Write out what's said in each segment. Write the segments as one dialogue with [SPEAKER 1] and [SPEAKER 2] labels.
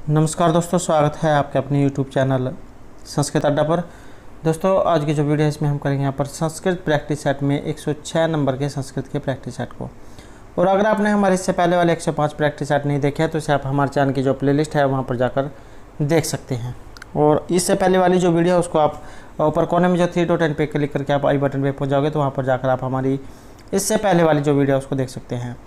[SPEAKER 1] नमस्कार दोस्तों, स्वागत है आपके अपने यूट्यूब चैनल संस्कृत अड्डा पर। दोस्तों, आज की जो वीडियो है इसमें हम करेंगे यहाँ पर संस्कृत प्रैक्टिस सेट में 106 नंबर के संस्कृत के प्रैक्टिस सेट को। और अगर आपने हमारे इससे पहले वाले 105 प्रैक्टिस सेट नहीं देखे हैं तो इसे आप हमारे चैनल की जो प्लेलिस्ट है वहाँ पर जाकर देख सकते हैं। और इससे पहले वाली जो वीडियो है उसको आप ऊपर कोने में जो 3 डॉट पे क्लिक करके आप आई बटन पर पहुँच जाओगे तो वहाँ पर जाकर आप हमारी इससे पहले वाली जो वीडियो है उसको देख सकते हैं।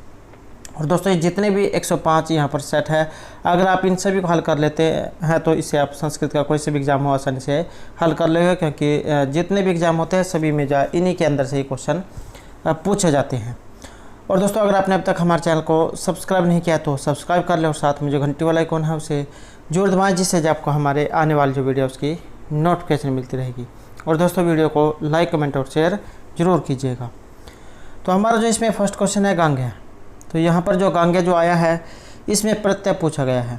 [SPEAKER 1] और दोस्तों, ये जितने भी 105 यहाँ पर सेट है, अगर आप इन सभी को हल कर लेते हैं तो इससे आप संस्कृत का कोई से भी एग्ज़ाम हो आसानी से हल कर लेंगे, क्योंकि जितने भी एग्ज़ाम होते हैं सभी में इन्हीं के अंदर से ही क्वेश्चन पूछे जाते हैं। और दोस्तों, अगर आपने अब तक हमारे चैनल को सब्सक्राइब नहीं किया तो सब्सक्राइब कर लें और साथ में जो घंटी वाला आइकॉन है उसे जोड़ दबाएँ, जिससे आपको हमारे आने वाली जो वीडियो उसकी नोटिफिकेशन मिलती रहेगी। और दोस्तों, वीडियो को लाइक, कमेंट और शेयर ज़रूर कीजिएगा। तो हमारा जो इसमें फर्स्ट क्वेश्चन है गांग है। तो यहाँ पर जो गांगे जो आया है इसमें प्रत्यय पूछा गया है।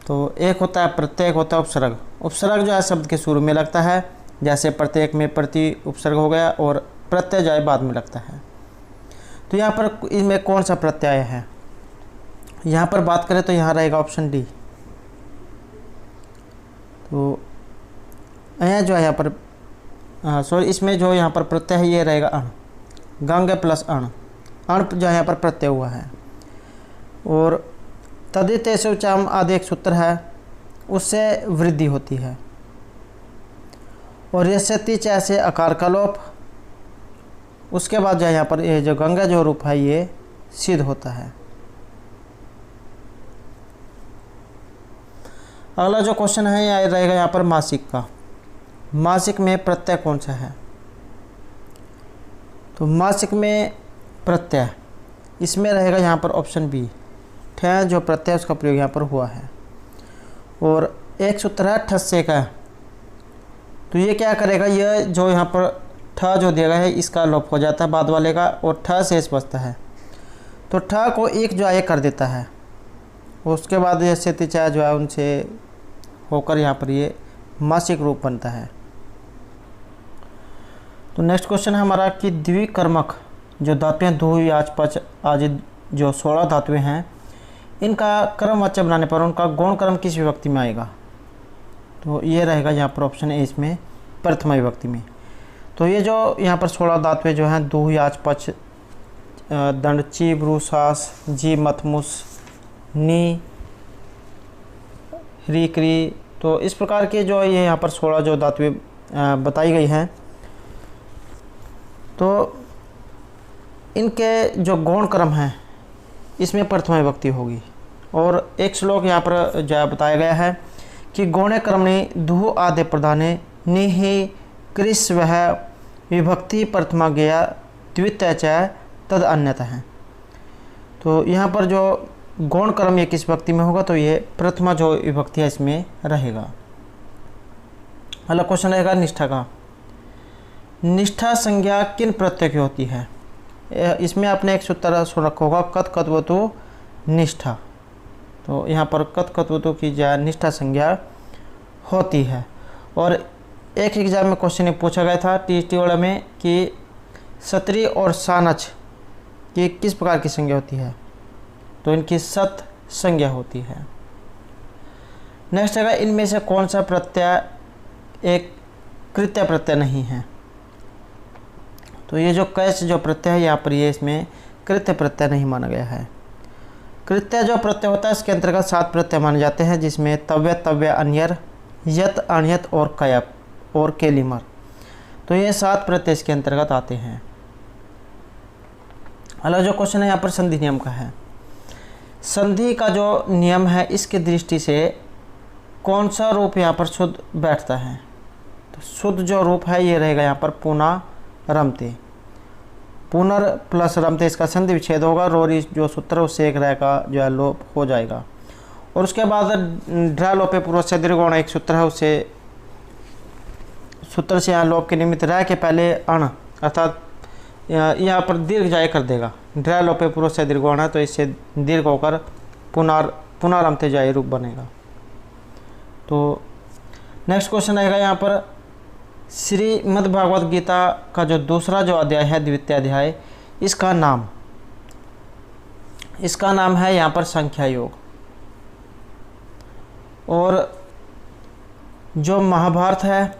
[SPEAKER 1] तो एक होता है प्रत्यय, एक होता है उपसर्ग। उपसर्ग जो है शब्द के शुरू में लगता है, जैसे प्रत्येक में प्रति उपसर्ग हो गया, और प्रत्यय जो है बाद में लगता है। तो यहाँ पर इसमें कौन सा प्रत्यय है, यहाँ पर बात करें तो यहाँ रहेगा ऑप्शन डी। तो यहाँ जो है यहाँ पर इसमें जो यहाँ पर प्रत्यय है ये रहेगा अण। गांगे प्लस अण, अण जो यहाँ पर प्रत्यय हुआ है। और तदितेषु चाम आदि एक सूत्र है, उससे वृद्धि होती है। और यस्यति च से आकार का लोप, उसके बाद जो यहाँ पर ये जो गंगा जो रूप है ये सिद्ध होता है। अगला जो क्वेश्चन है ये रहेगा यहाँ पर मासिक का। मासिक में प्रत्यय कौन सा है? तो मासिक में प्रत्यय इसमें रहेगा यहाँ पर ऑप्शन बी, ठ जो प्रत्यय उसका प्रयोग यहाँ पर हुआ है। और एक सूत्र है ठस्से का। तो ये क्या करेगा, यह जो यहाँ पर ठ जो दिया गया है इसका लोप हो जाता है बाद वाले का, और ठ शेष बचता है। तो ठ को एक जो है कर देता है, उसके बाद ये स्थितिचाय जो है उनसे होकर यहाँ पर ये मासिक रूप बनता है। तो नेक्स्ट क्वेश्चन है हमारा कि द्विकर्मक जो धातुएं धु, याच, पच आदि जो 16 धातुएं हैं, इनका क्रमवाच्य बनाने पर उनका गौण क्रम किस विभक्ति में आएगा? तो ये रहेगा यहाँ पर ऑप्शन ए इसमें प्रथमा विभक्ति में। तो ये जो यहाँ पर 16 धातुएं जो हैं धु, याच, पच, दंड, ची, ब्रू, सास, जी, मत, मुस, नी, री, क्री, तो इस प्रकार के जो ये यहाँ पर 16 जो धातुएं बताई गई हैं, तो इनके जो गौण क्रम है इसमें प्रथमा विभक्ति होगी। और एक श्लोक यहाँ पर जो बताया गया है कि गौणे क्रमणे धु आदि प्रधाने निहि कृष वह विभक्ति प्रथमा गया द्वितीय च तद अन्यतः है। तो यहाँ पर जो गौण क्रम ये किस विभक्ति में होगा, तो ये प्रथमा जो विभक्ति है इसमें रहेगा। अगला क्वेश्चन रहेगा निष्ठा का। निष्ठा संज्ञा किन प्रत्यय की होती है? इसमें आपने एक सूत्र सुन रखा होगा, कत कत्वतु निष्ठा। तो यहाँ पर कत कत्वतु की जो निष्ठा संज्ञा होती है। और एक एग्जाम में क्वेश्चन पूछा गया था टीटी वाला में कि सत्री और सानच की किस प्रकार की संज्ञा होती है? तो इनकी सत संज्ञा होती है। नेक्स्ट है इनमें से कौन सा प्रत्यय एक कृत्य प्रत्यय नहीं है? तो ये जो कैश जो प्रत्यय है यहाँ पर ये इसमें कृत्य प्रत्यय नहीं माना गया है। कृत्य जो प्रत्यय होता है इसके अंतर्गत 7 प्रत्यय माने जाते हैं, जिसमें तव्य, तव्य, अन्यर, यत, अण्यत और कयप और केलिमर। तो ये 7 प्रत्यय इसके अंतर्गत आते हैं। अगला जो क्वेश्चन है यहाँ पर संधि नियम का है। संधि का जो नियम है इसकी दृष्टि से कौन सा रूप यहाँ पर शुद्ध बैठता है? तो शुद्ध जो रूप है ये रहेगा यहाँ पर पुनः रमते। पुनर प्लस रमते इसका संधि विच्छेद होगा, रोरी जो सूत्र उससे एक रहेगा जो है लोप हो जाएगा। और उसके बाद ड्रा लोपे पूर्व से दीर्घोण एक सूत्र है, उससे सूत्र से यहाँ लोप के निमित्त रह के पहले अण अर्थात यहाँ पर दीर्घ जाय कर देगा। ड्रा लोपे पूर्व से दीर्घोण है तो इससे दीर्घ होकर पुनरमते जाय रूप बनेगा। तो नेक्स्ट क्वेश्चन रहेगा यहाँ पर श्रीमद् भागवत गीता का जो दूसरा जो अध्याय है द्वितीय अध्याय, इसका नाम है यहाँ पर संख्या योग। और जो महाभारत है,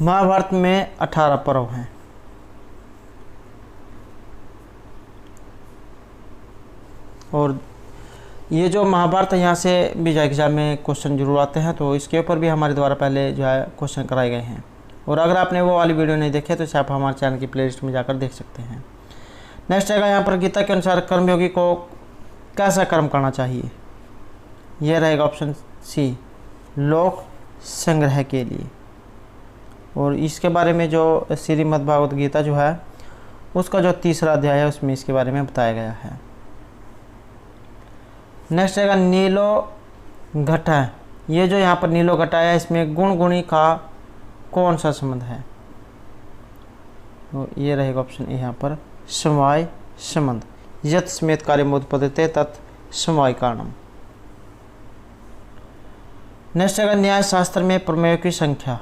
[SPEAKER 1] महाभारत में 18 पर्व हैं। और ये जो महाभारत है यहाँ से भी जो एग्जाम में क्वेश्चन जरूर आते हैं, तो इसके ऊपर भी हमारे द्वारा पहले जो है क्वेश्चन कराए गए हैं। और अगर आपने वो वाली वीडियो नहीं देखी तो इसे आप हमारे चैनल की प्लेलिस्ट में जाकर देख सकते हैं। नेक्स्ट रहेगा यहाँ पर गीता के अनुसार कर्मयोगी को कैसा कर्म करना चाहिए। यह रहेगा ऑप्शन सी, लोक संग्रह के लिए। और इसके बारे में जो श्रीमद् भागवत गीता जो है उसका जो 3रा अध्याय है उसमें इसके बारे में बताया गया है। नेक्स्ट रहेगा नीलो घटा। ये जो यहाँ पर नीलो घटा है, इसमें गुण गुणी का कौन सा संबंध है। तो ये रहेगा ऑप्शन ए यहाँ पर समवाय संबंध। यत् स्मेत कार्यम उत्पद्यते तत् समवाय कारणम। नेक्स्ट रहेगा न्याय शास्त्र में प्रमेयों की संख्या।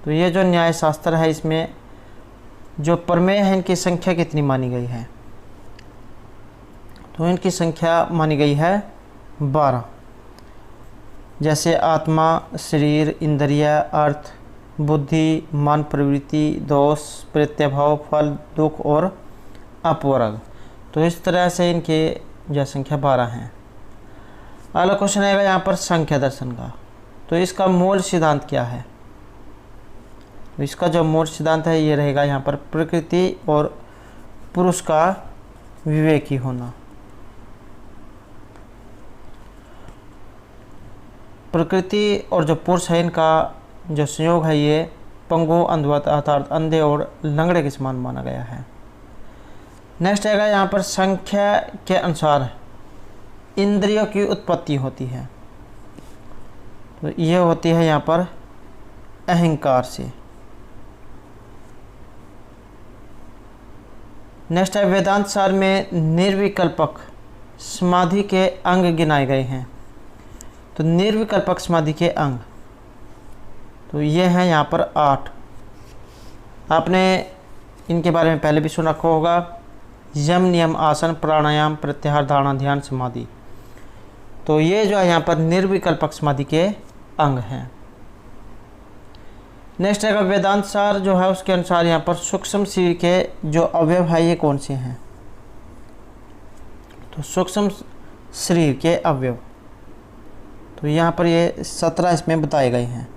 [SPEAKER 1] तो ये जो न्याय शास्त्र है इसमें जो प्रमेय है इनकी संख्या कितनी मानी गई है। तो इनकी संख्या मानी गई है 12। जैसे आत्मा, शरीर, इंद्रिय, अर्थ, बुद्धि, मन, प्रवृत्ति, दोष, प्रत्यभाव, फल, दुख और अपवर्ग। तो इस तरह से इनके जो संख्या 12 हैं। अगला क्वेश्चन आएगा यहाँ पर संख्या दर्शन का। तो इसका मूल सिद्धांत क्या है। तो इसका जो मूल सिद्धांत है ये रहेगा यहाँ पर प्रकृति और पुरुष का विवेकी होना। प्रकृति और जो पुरुष है इनका जो संयोग है ये पंगु, अंधवत अर्थात अंधे और लंगड़े के समान माना गया है। नेक्स्ट आएगा यहाँ पर संख्या के अनुसार इंद्रियों की उत्पत्ति होती है। तो ये होती है यहाँ पर अहंकार से। नेक्स्ट है वेदांत सार में निर्विकल्पक समाधि के अंग गिनाए गए हैं। तो निर्विकल्पक समाधि के अंग तो ये हैं यहाँ पर 8। आपने इनके बारे में पहले भी सुना होगा। यम, नियम, आसन, प्राणायाम, प्रत्याहार, धारणा, ध्यान, समाधि। तो ये जो है यहाँ पर निर्विकल्पक समाधि के अंग हैं। नेक्स्ट है वेदांत सार जो है उसके अनुसार यहाँ पर सूक्ष्म शरीर के जो अवयव है ये कौन से हैं। तो सूक्ष्म शरीर के अवयव तो यहाँ पर ये 17 इसमें बताए गए हैं।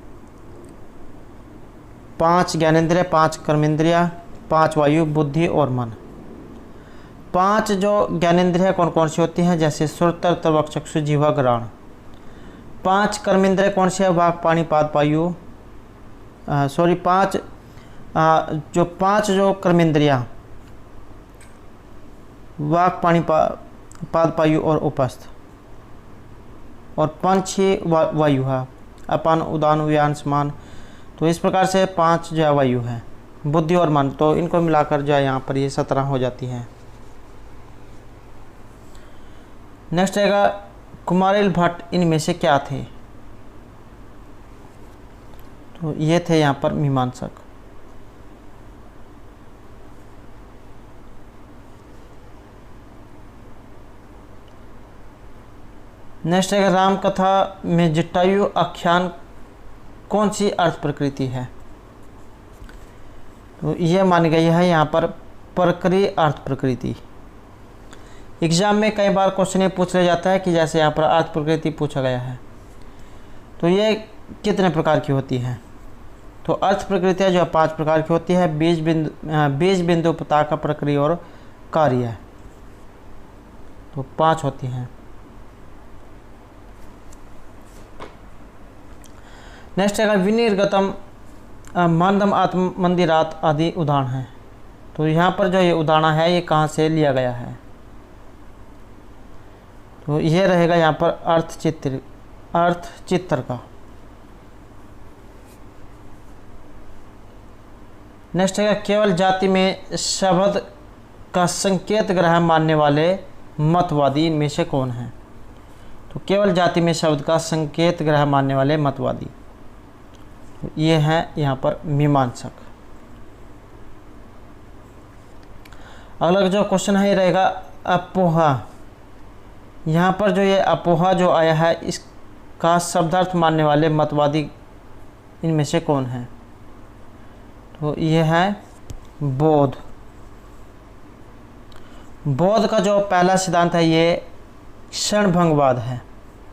[SPEAKER 1] 5 ज्ञानेंद्रिय, 5 कर्मेंद्रिय, 5 वायु, बुद्धि और मन। 5 जो ज्ञानेंद्रिय कौन कौन सी होती हैं, जैसे श्रोत्र, त्वक, चक्षु, जिह्वा, घ्राण। 5 कर्मेंद्रिय कौन सी है, वाक, पानी, पाद, वायु। 5 जो कर्मेंद्रियाँ वाक, पानी, पाद, वायु और उपस्थ। और 5 वायु है, अपान, उदान, व्यान, समान। तो इस प्रकार से 5 जो है वायु है, बुद्धि और मन। तो इनको मिलाकर जो है यहाँ पर ये 17 हो जाती हैं। नेक्स्ट आएगा कुमारिल भट्ट इनमें से क्या थे। तो ये थे यहाँ पर मीमांसक। नेक्स्ट है राम कथा में जटायु आख्यान कौन सी अर्थ प्रकृति है। तो ये मानी गई है यहाँ पर प्रकृति अर्थ प्रकृति। एग्जाम में कई बार क्वेश्चन ये पूछ लिया जाता है कि जैसे यहाँ पर अर्थ प्रकृति पूछा गया है तो ये कितने प्रकार की होती है। तो अर्थ प्रकृतियाँ जो 5 प्रकार की होती है। बीज बिंदु, पताका, प्रक्रिया और कार्य। तो 5 होती हैं। नेक्स्ट है विनिर्गतम, मानदम, आत्म मंदिरात आदि उदाहरण हैं। तो यहाँ पर जो ये उदाहरण है ये कहाँ से लिया गया है। तो ये रहेगा यहाँ पर अर्थ चित्र का। नेक्स्ट है केवल जाति में शब्द का संकेत ग्रह मानने वाले मतवादी इनमें से कौन है। तो केवल जाति में शब्द का संकेत ग्रह मानने वाले मतवादी तो ये हैं यहाँ पर मीमांसक। अगला जो क्वेश्चन है ये रहेगा अपोहा। यहाँ पर जो ये अपोहा जो आया है का शब्दार्थ मानने वाले मतवादी इनमें से कौन है? तो ये है बोध। बोध का जो पहला सिद्धांत है ये क्षणभंगवाद है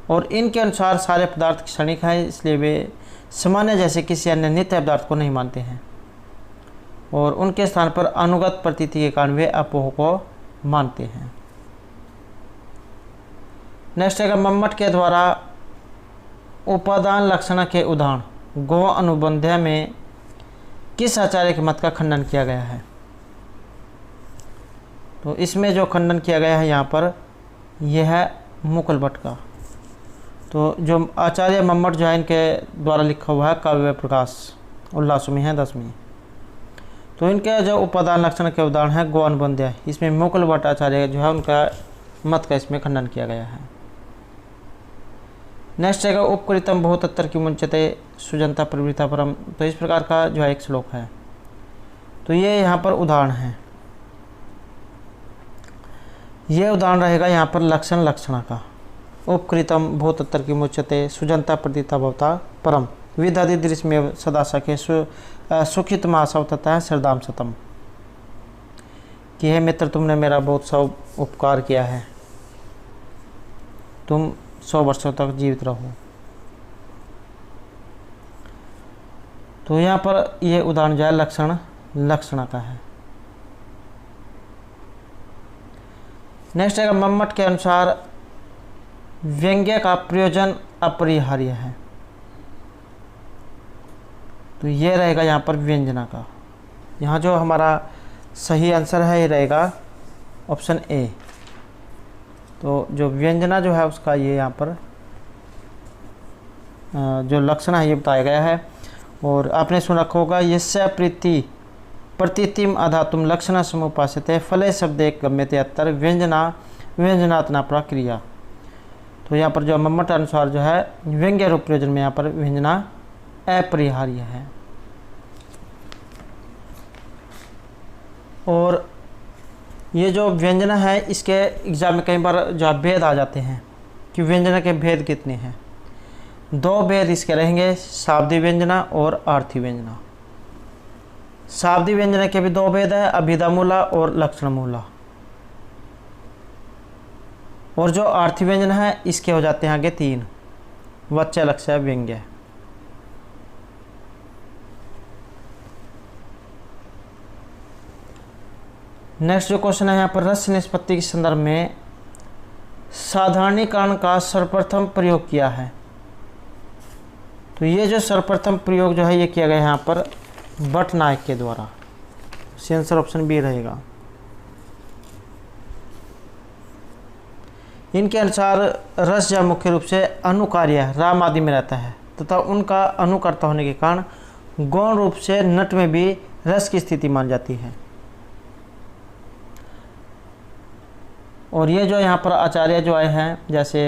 [SPEAKER 1] और इनके अनुसार सारे पदार्थ क्षणिक हैं, इसलिए वे सामान्य जैसे किसी अन्य नित्य पदार्थ को नहीं मानते हैं और उनके स्थान पर अनुगत प्रतीति के कारण वे अपोह को मानते हैं। नेक्स्ट है मम्मट के द्वारा उपादान लक्षण के उदाहरण गो अनुबंध्य में किस आचार्य के मत का खंडन किया गया है? तो इसमें जो खंडन किया गया है यहाँ पर यह है मुकुल भट्ट का। तो जो आचार्य मम्मट जो है इनके द्वारा लिखा हुआ है काव्य प्रकाश उल्लासमी है 10वीं। तो इनके जो उपादान लक्षण के उदाहरण है गो अनुबंध्य, इसमें मुकुल भट्ट आचार्य जो है उनका मत का इसमें खंडन किया गया है। नेक्स्ट है उपकृतम बहुतत्तर की मुंचते सुजनता प्रवृत्ता परम। तो इस प्रकार का जो है एक श्लोक है। तो ये यहाँ पर उदाहरण है, ये उदाहरण रहेगा यहाँ पर लक्षण लक्षणा का। उपकृतम बहुतत्तर की मुंचते सुजनता प्रतीता भवता परम विदधि दृश्य में सदा सखे सुखित मासव तथा श्रद्धाम सतम। कि हे मित्र तुमने मेरा बहुत सा उपकार किया है, तुम 100 वर्षों तक जीवित रहो। तो यहाँ पर यह उदाहरण जो है लक्षण लक्षणा का है। नेक्स्ट है मम्मट के अनुसार व्यंग्य का प्रयोजन अपरिहार्य है। तो ये रहेगा यहाँ पर व्यंजना का। यहाँ जो हमारा सही आंसर है ये रहेगा ऑप्शन ए। तो जो व्यंजना जो है उसका ये यहाँ पर जो लक्षण है ये बताया गया है। और आपने सुन रखा होगा यस्य प्रीति प्रतीतिम अधातुम लक्षण समुपास्यते फले शब्द एक गम्यते अत्तर व्यंजना व्यंजनात्मना प्रक्रिया। तो यहाँ पर जो मम्मट अनुसार जो है व्यंग्य रूप प्रयोजन में यहाँ पर व्यंजना अपरिहार्य है। और ये जो व्यंजना है इसके एग्जाम में कई बार जो भेद आ जाते हैं कि व्यंजना के भेद कितने हैं। 2 भेद इसके रहेंगे, शाब्दिक व्यंजना और आर्थी व्यंजना। शाब्दिक व्यंजना के भी 2 भेद है, अभिधा मूला और लक्षण मूला। और जो आर्थी व्यंजन है इसके हो जाते हैं आगे 3, वाच्य लक्ष्य व्यंग्य। नेक्स्ट जो क्वेश्चन है यहाँ पर रस निष्पत्ति के संदर्भ में साधारणीकरण का सर्वप्रथम प्रयोग किया है। तो ये जो सर्वप्रथम प्रयोग जो है ये किया गया यहाँ पर भट्ट नायक के द्वारा। आंसर ऑप्शन बी रहेगा। इनके अनुसार रस जो मुख्य रूप से अनुकार्य राम आदि में रहता है तथा उनका अनुकर्ता होने के कारण गौण रूप से नट में भी रस की स्थिति मान जाती है। और ये जो यहाँ पर आचार्य जो आए हैं जैसे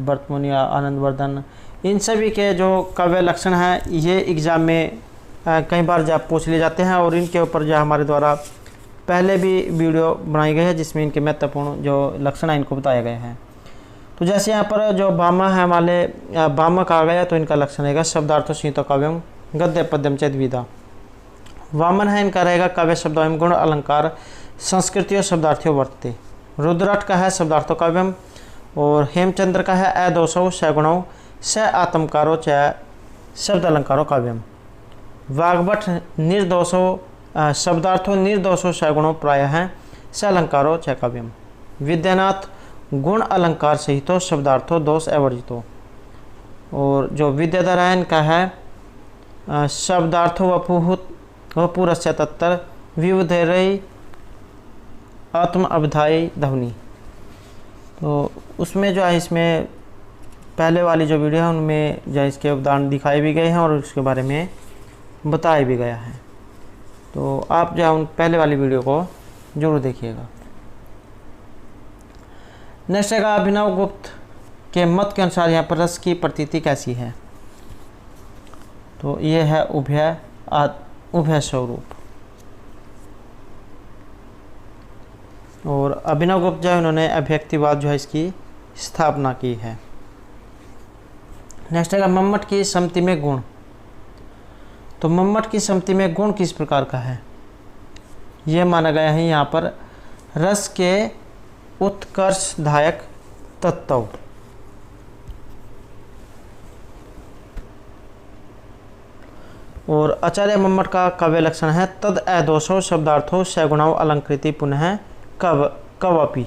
[SPEAKER 1] भर्तमुनि आनंदवर्धन, इन सभी के जो काव्य लक्षण हैं ये एग्ज़ाम में कई बार जब पूछ लिए जाते हैं और इनके ऊपर जो हमारे द्वारा पहले भी वीडियो बनाई गई है जिसमें इनके महत्वपूर्ण जो लक्षण हैं इनको बताया गया है। तो जैसे यहाँ पर जो भामा है हमारे भामक आ गया तो इनका लक्षण रहेगा शब्दार्थो संयुतो काव्यम गद्य पद्यम च द्विधा। वामन है इनका रहेगा काव्य शब्दावयम गुण अलंकार संस्कृतियों शब्दार्थियों वर्तते। रुद्रट का है शब्दार्थो काव्यम और हेमचंद्र का है अदोषौ सगुणौ स आत्मकारो च शब्द अलंकारो काव्यम। वाग्भट निर्दोषो शब्दार्थो निर्दोषो सगुणो प्राय है स अलंकारो च काव्यम। विद्यानाथ गुण अलंकार सहितो शब्दार्थो दोष अवर्जितो। और जो विद्याधर है इनका है शब्दार्थो वपुरस्य तत्तर विवधेरई आत्म अभिधायी ध्वनि। तो उसमें जो है इसमें पहले वाली जो वीडियो है उनमें जो इसके उदाहरण दिखाए भी गए हैं और उसके बारे में बताया भी गया है। तो आप जो है उन पहले वाली वीडियो को जरूर देखिएगा। नेक्स्ट है अभिनव गुप्त के मत के अनुसार यहाँ पर रस की प्रतीति कैसी है। तो ये है उभय स्वरूप। और अभिनव गुप्त जो है उन्होंने अभिव्यक्तिवाद जो है इसकी स्थापना की है। नेक्स्ट है मम्मट की सम्मति में गुण। तो मम्मट की सम्मति में गुण किस प्रकार का है? यह माना गया है यहाँ पर रस के उत्कर्षदायक तत्व। और आचार्य मम्मट का काव्य लक्षण है तद अदोषो शब्दार्थो सगुणो अलंकृति पुनः कवपि।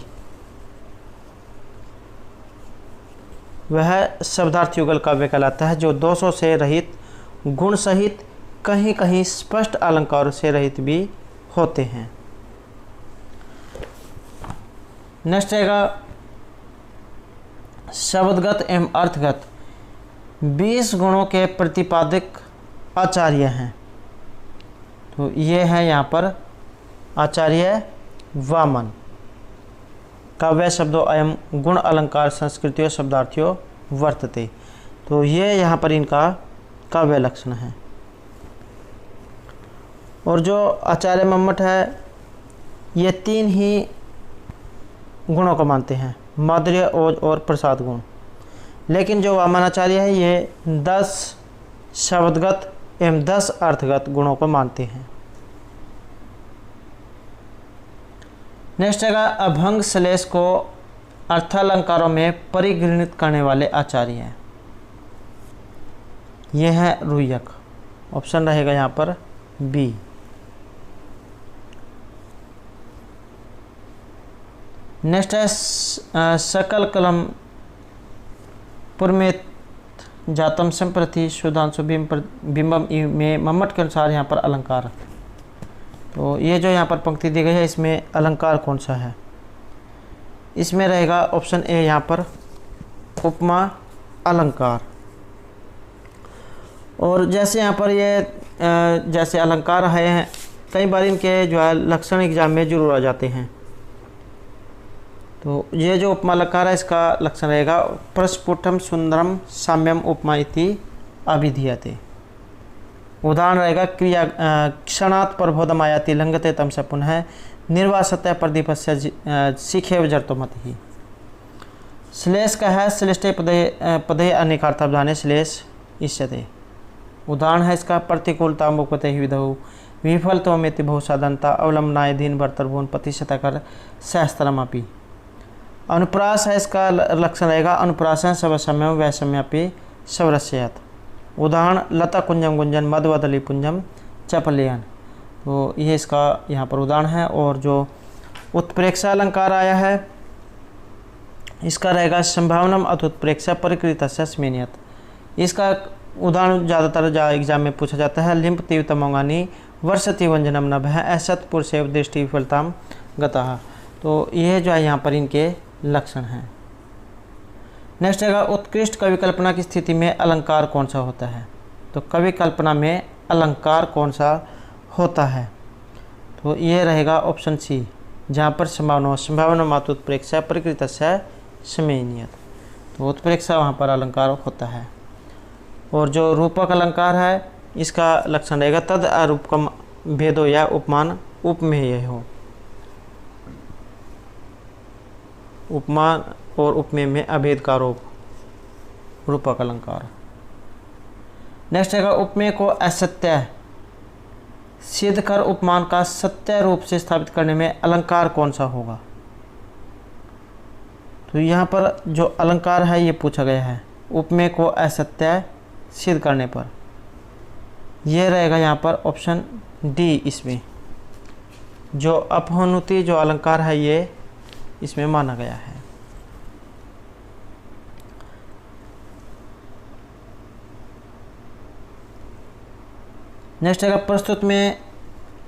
[SPEAKER 1] वह शब्दार्थ युगल काव्य कहलाता है जो दोषों से रहित, गुण सहित, कहीं कहीं स्पष्ट अलंकार से रहित भी होते हैं। नेक्स्ट रहेगा शब्दगत एवं अर्थगत 20 गुणों के प्रतिपादक आचार्य हैं। तो ये है यहाँ पर आचार्य वामन। काव्य शब्दों एवं गुण अलंकार संस्कृतियों शब्दार्थियों वर्तते। तो ये यहाँ पर इनका काव्य लक्षण है। और जो आचार्य मम्मट है ये 3 ही गुणों को मानते हैं, माधुर्य, ओज और प्रसाद गुण। लेकिन जो वामन आचार्य है ये 10 शब्दगत एवं 10 अर्थगत गुणों को मानते हैं। नेक्स्ट है अभंग श्लेष को अर्थालंकारों में परिगणित करने वाले आचार्य हैं। यह है रुय्यक। ऑप्शन रहेगा यहाँ पर बी। नेक्स्ट है सकल कलम पुरमेत जातम संप्रति शुद्धांशु बिंबम में मम्मट के अनुसार यहाँ पर अलंकार। तो ये जो यहाँ पर पंक्ति दी गई है इसमें अलंकार कौन सा है? इसमें रहेगा ऑप्शन ए यहाँ पर उपमा अलंकार। और जैसे यहाँ पर ये जैसे अलंकार आए हैं कई बार इनके जो है लक्षण एग्जाम में जरूर आ जाते हैं। तो ये जो उपमा अलंकार है इसका लक्षण रहेगा प्रस्फुटम सुंदरम साम्यम उपमा इति अभिधीयते। उदाहरण रहेगा क्रिया क्षणात् प्रबोधमायाति लंघते तम से पुनः निर्वासत प्रदीपस्य शिखे जरतो मत ही। श्लेष का है श्लेष्ठे पदे अनेकार्थावधाने श्लेष इष्यते। उदाहरण है इसका प्रतिकूलता मुक्ते ही विधौ विफलत्वमेति बहुसाधनता अवलंबनाय दीन भर्तर्भुवन प्रतिशतकर सहस्त्रमपि। अनुप्रास है इसका लक्षण रहेगा अनुप्रासन सबसम्यम वैषम्यपि सवरस्यत। उदाहरण लता कुंजम गुंजन मधवदली पुंजम चपलियन। तो ये इसका यहाँ पर उदाहरण है। और जो उत्प्रेक्षा अलंकार आया है इसका रहेगा संभावनम अतुत्प्रेक्षा परिकृतस्य स्मेनियत। इसका उदाहरण ज़्यादातर एग्जाम में पूछा जाता है लिंप तीव्रतमोंगानी वर्षति व्यंजनम नभः असत पुरुषेव दृष्टि विफलताम गतः। तो ये जो है यहाँ पर इनके लक्षण हैं। नेक्स्ट है उत्कृष्ट कवि कल्पना की स्थिति में अलंकार कौन सा होता है? तो कवि कल्पना में अलंकार कौन सा होता है? तो ये रहेगा ऑप्शन सी जहाँ पर संभावना मात्र उत्प्रेक्षा प्रकृतस्य स्मेनियत। तो उत्प्रेक्षा वहाँ पर अलंकार होता है। और जो रूपक अलंकार है इसका लक्षण रहेगा तद अरूपकम भेदो या उपमान उपमेय हो। उपमान और उपमेय में अभेद का आरोप रूपक अलंकार। नेक्स्ट है उपमेय को असत्य सिद्ध कर उपमान का सत्य रूप से स्थापित करने में अलंकार कौन सा होगा? तो यहाँ पर जो अलंकार है ये पूछा गया है उपमेय को असत्य सिद्ध करने पर। यह रहेगा यहाँ पर ऑप्शन डी। इसमें जो अपहनुति जो अलंकार है ये इसमें माना गया है। नेक्स्ट है प्रस्तुत में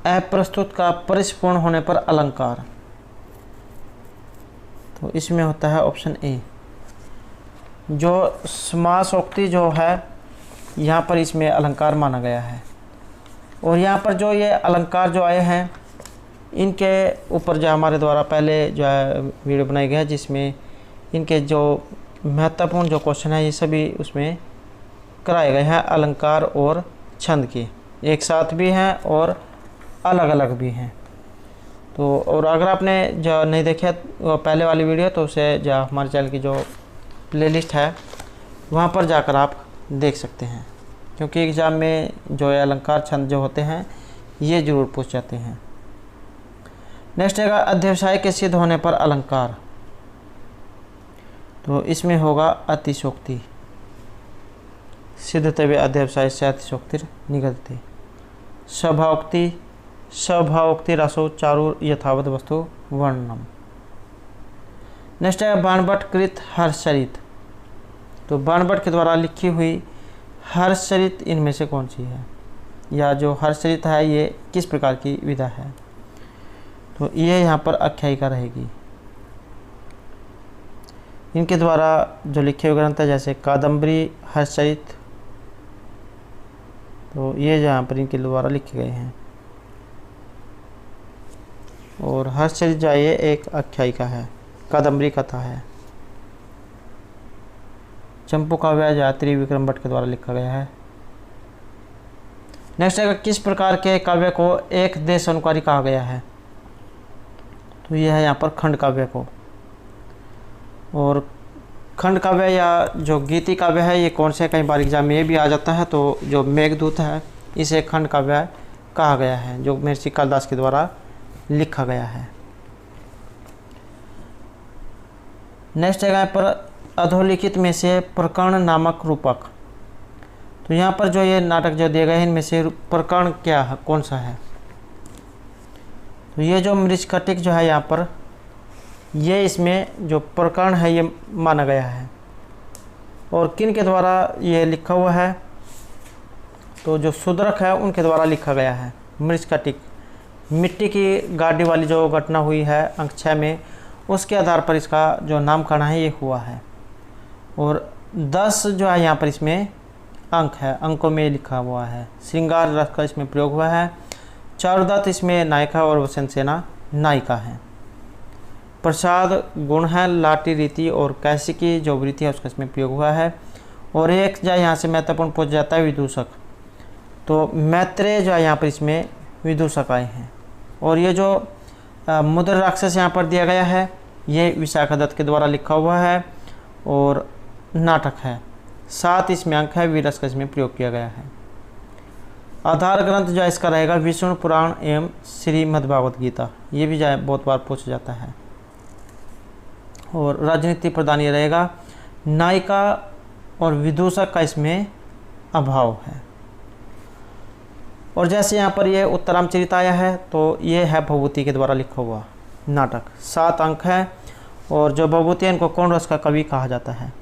[SPEAKER 1] अप्रस्तुत का परिपूर्ण होने पर अलंकार। तो इसमें होता है ऑप्शन ए। जो समासोक्ति जो है यहाँ पर इसमें अलंकार माना गया है। और यहाँ पर जो ये अलंकार जो आए हैं इनके ऊपर जो हमारे द्वारा पहले जो है वीडियो बनाई गई है जिसमें इनके जो महत्वपूर्ण जो क्वेश्चन है ये सभी उसमें कराए गए हैं। अलंकार और छंद के एक साथ भी हैं और अलग अलग भी हैं। तो और अगर आपने जो नहीं देखा पहले वाली वीडियो तो उसे जो हमारे चैनल की जो प्लेलिस्ट है वहाँ पर जाकर आप देख सकते हैं, क्योंकि एग्ज़ाम में जो है अलंकार छंद जो होते हैं ये जरूर पूछ जाते हैं। नेक्स्ट है अध्यवसाय के सिद्ध होने पर अलंकार, तो इसमें होगा अतिशोक्ति। सिद्धते वे अध्यवसाय से अतिशोक्तिर निगदते। स्वभावोक्ति, स्वभावोक्ति रसो चारु यथावत वस्तु वर्णनम। नेक्स्ट है बाणभट्ट कृत हर्षचरित, तो बाणभट्ट के द्वारा लिखी हुई हर्षचरित इनमें से कौन सी है, या जो हर्षचरित है ये किस प्रकार की विधा है, तो ये यहाँ पर आख्यायिका रहेगी। इनके द्वारा जो लिखे हुए ग्रंथ है जैसे कादम्बरी, हर्षचरित, तो ये यहाँ पर इनके द्वारा लिखे गए हैं। और हर्षचरित जो ये एक आख्यायिका है, कादम्बरी कथा है। चंपू काव्य यात्री विक्रम भट्ट के द्वारा लिखा गया है। नेक्स्ट है किस प्रकार के काव्य को एक देश अनुकारी कहा गया है, तो यह है यहाँ पर खंड काव्य को। और खंड काव्य या जो गीति काव्य है ये कौन से, कई बार एग्जाम में ये भी आ जाता है, तो जो मेघदूत है इसे खंड काव्य कहा गया है, जो महर्षि कालिदास के द्वारा लिखा गया है। नेक्स्ट है यहाँ पर अधोलिखित में से प्रकरण नामक रूपक, तो यहाँ पर जो ये नाटक जो दिए गए हैं इनमें से प्रकरण क्या है, कौन सा है, तो ये जो मृच्छकटिक जो है यहाँ पर ये इसमें जो प्रकरण है ये माना गया है। और किन के द्वारा ये लिखा हुआ है, तो जो शूद्रक है उनके द्वारा लिखा गया है। मृच्छकटिक मिट्टी की गाड़ी वाली जो घटना हुई है अंक 6 में, उसके आधार पर इसका जो नामकरण है ये हुआ है। और 10 जो है यहाँ पर इसमें अंक है, अंकों में लिखा हुआ है। श्रृंगार रस का इसमें प्रयोग हुआ है। चारुदत्त इसमें नायिका और वसंत सेना नायिका है। प्रसाद गुण है, लाटी रीति और कैसिकी जो वृत्ति है उसका इसमें प्रयोग हुआ है। और एक जो यहाँ से महत्वपूर्ण पूछ जाता है विदूषक, तो मैत्रेय जो है यहाँ पर इसमें विदूषक आए हैं। और ये जो मुद्र राक्षस यहाँ पर दिया गया है ये विशाखादत्त के द्वारा लिखा हुआ है और नाटक है। 7 इसमें अंक है, वीरस का इसमें प्रयोग किया गया है। आधार ग्रंथ जो इसका रहेगा विष्णु पुराण एवं श्रीमद्भागवत गीता, ये भी जो बहुत बार पूछा जाता है। और राजनीति प्रधान ये रहेगा। नायिका और विदूषक का इसमें अभाव है। और जैसे यहाँ पर ये उत्तरामचरित आया है तो ये है भभूति के द्वारा लिखा हुआ नाटक। 7 अंक है। और जो भभूति है इनको कौन रस का कवि कहा जाता है।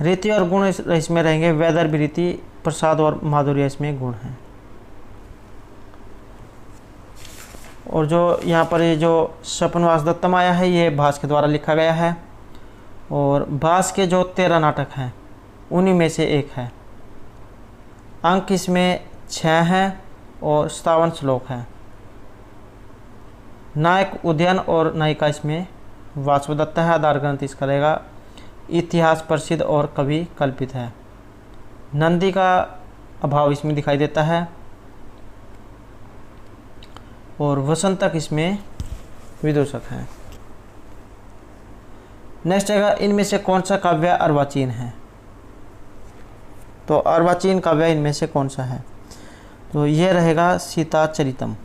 [SPEAKER 1] रीति और गुण इसमें रहेंगे, वैदर्भी रीति, प्रसाद और माधुर्य इसमें गुण हैं। और जो यहाँ पर ये जो स्वप्नवास दत्तम आया है ये भास के द्वारा लिखा गया है। और भास के जो 13 नाटक हैं उन्हीं में से एक है। अंक इसमें 6 हैं और 57 श्लोक हैं। नायक उदयन और नायिका इसमें वासुदत्त है। आधार ग्रंथ इसका रहेगा इतिहास प्रसिद्ध और कवि कल्पित है। नंदी का अभाव इसमें दिखाई देता है। और वसंतक इसमें विदूषक है। नेक्स्ट है इनमें से कौन सा काव्य अर्वाचीन है, तो अर्वाचीन काव्य इनमें से कौन सा है, तो ये रहेगा सीता चरितम।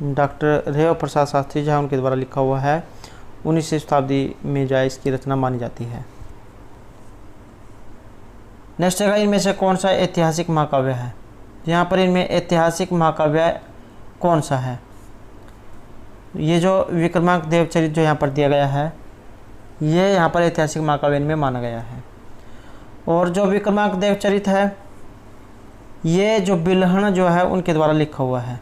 [SPEAKER 1] डॉक्टर रेव प्रसाद शास्त्री जो है उनके द्वारा लिखा हुआ है। 19वीं शताब्दी में जो है इसकी रचना मानी जाती है। नेक्स्ट है इनमें से कौन सा ऐतिहासिक महाकाव्य है, यहाँ पर इनमें ऐतिहासिक महाकाव्य कौन सा है। ये जो विक्रमांक देवचरित जो यहाँ पर दिया गया है ये यहाँ पर ऐतिहासिक महाकाव्य इनमें माना गया है। और जो विक्रमांक देवचरित है ये जो बिल्हण जो है उनके द्वारा लिखा हुआ है।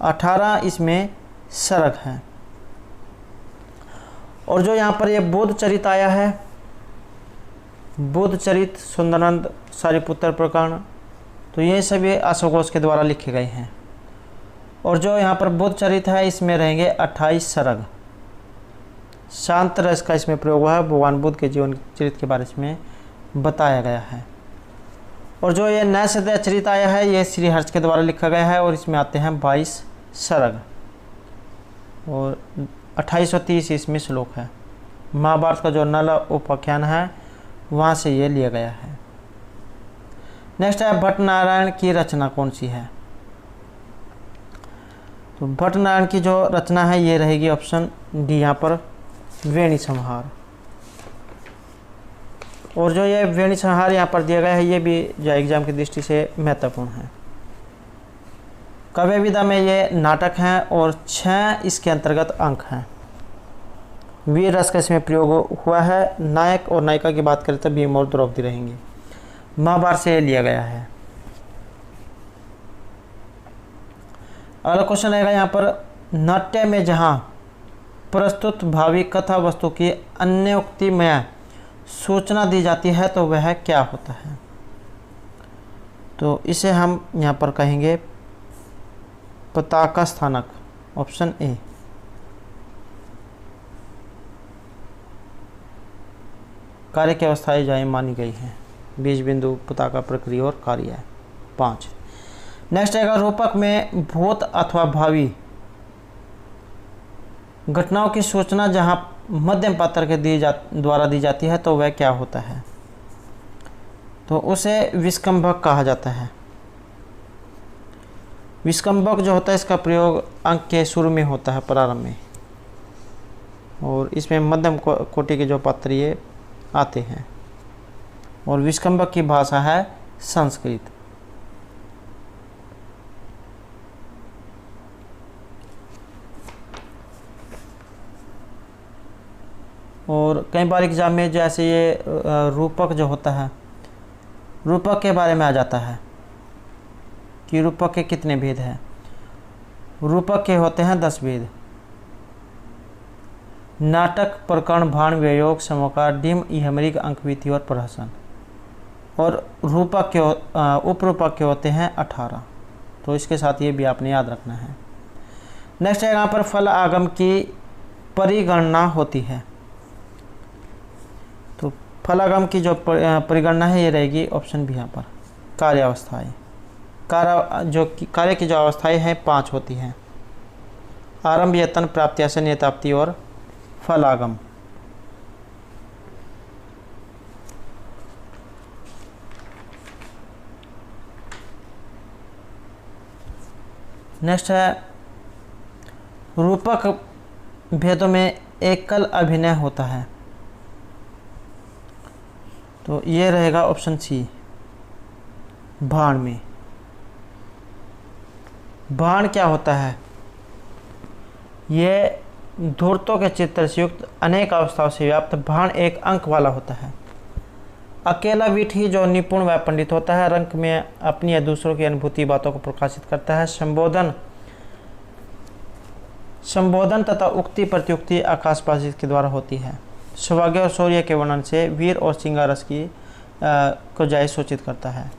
[SPEAKER 1] 18 इसमें सरग है। और जो यहाँ पर ये बोध चरित आया है, बोध चरित, सुंदरानंद सारिपुत्र प्रकरण, तो ये सभी अशोकोश के द्वारा लिखे गए हैं। और जो यहाँ पर बोध चरित है इसमें रहेंगे 28 सरग। शांत रस का इसमें प्रयोग हुआ है। भगवान बुद्ध के जीवन चरित्र के बारे में बताया गया है। और जो ये नैषधेय चरित आया है ये श्री हर्ष के द्वारा लिखा गया है और इसमें आते हैं 22 सरग और 2830 इसमें श्लोक है। महाभारत का जो नल उपाख्यान है वहाँ से ये लिया गया है। नेक्स्ट है भट्ट नारायण की रचना कौन सी है? तो भट्ट नारायण की जो रचना है ये रहेगी ऑप्शन डी यहाँ पर वेणी संहार। और जो ये वेणी संहार यहाँ पर दिया गया है ये भी जो एग्जाम की दृष्टि से महत्वपूर्ण है। काव्य विधा में ये नाटक हैं और 6 इसके अंतर्गत अंक हैं। वीर रस का इसमें प्रयोग हुआ है। नायक और नायिका की बात करें तो भीम और द्रौपदी रहेंगे। महाभारत से लिया गया है। अगला क्वेश्चन रहेगा यहाँ पर नाट्य में जहाँ प्रस्तुत भावी कथा वस्तु की अन्योक्तिमय सूचना दी जाती है तो वह क्या होता है? तो इसे हम यहाँ पर कहेंगे पताका स्थानक, ऑप्शन ए। कार्य की अवस्थाएं जाए मानी गई हैं। बीज बिंदु, पताका, प्रक्रिया और कार्य है 5। नेक्स्ट आएगा रूपक में भूत अथवा भावी घटनाओं की सूचना जहां मध्यम पात्र के द्वारा दी जाती है तो वह क्या होता है? तो उसे विस्कंभक कहा जाता है। विस्कंभक जो होता है इसका प्रयोग अंक के शुरू में होता है, प्रारंभ में, और इसमें मध्यम कोटि के जो पात्र ये आते हैं। और विस्कंभक की भाषा है संस्कृत। और कई बार एग्जाम में जैसे ये रूपक जो होता है, रूपक के बारे में आ जाता है कि रूपक के कितने भेद हैं। रूपक के होते हैं 10 भेद। नाटक, प्रकरण, भाण, व्ययोग, समकार, डिम, इहमरिक, अंकविधि और प्रहसन। और रूपक के उपरूपक के होते हैं 18। तो इसके साथ ये भी आपने याद रखना है। नेक्स्ट है यहाँ पर फल आगम की परिगणना होती है। तो फलागम की जो परिगणना है ये रहेगी ऑप्शन बी यहाँ पर कार्यावस्थाएं। कार्य की जो अवस्थाएं हैं 5 होती हैं। आरंभ, यत्न, प्राप्त्यासन, यथाप्ति और फलागम। नेक्स्ट है रूपक भेदों में एकल अभिनय होता है। तो ये रहेगा ऑप्शन सी भाण में। भाण क्या होता है? ये धूर्तों के चित्र से युक्त अनेक अवस्थाओं से व्याप्त भाण एक अंक वाला होता है। अकेला वीट ही जो निपुण व पंडित होता है, रंग में अपनी या दूसरों की अनुभूति बातों को प्रकाशित करता है। संबोधन तथा उक्ति प्रत्युक्ति आकाशवासी के द्वारा होती है। सौभाग्य और शौर्य के वर्णन से वीर और श्रृंगारस की को जायज सूचित करता है।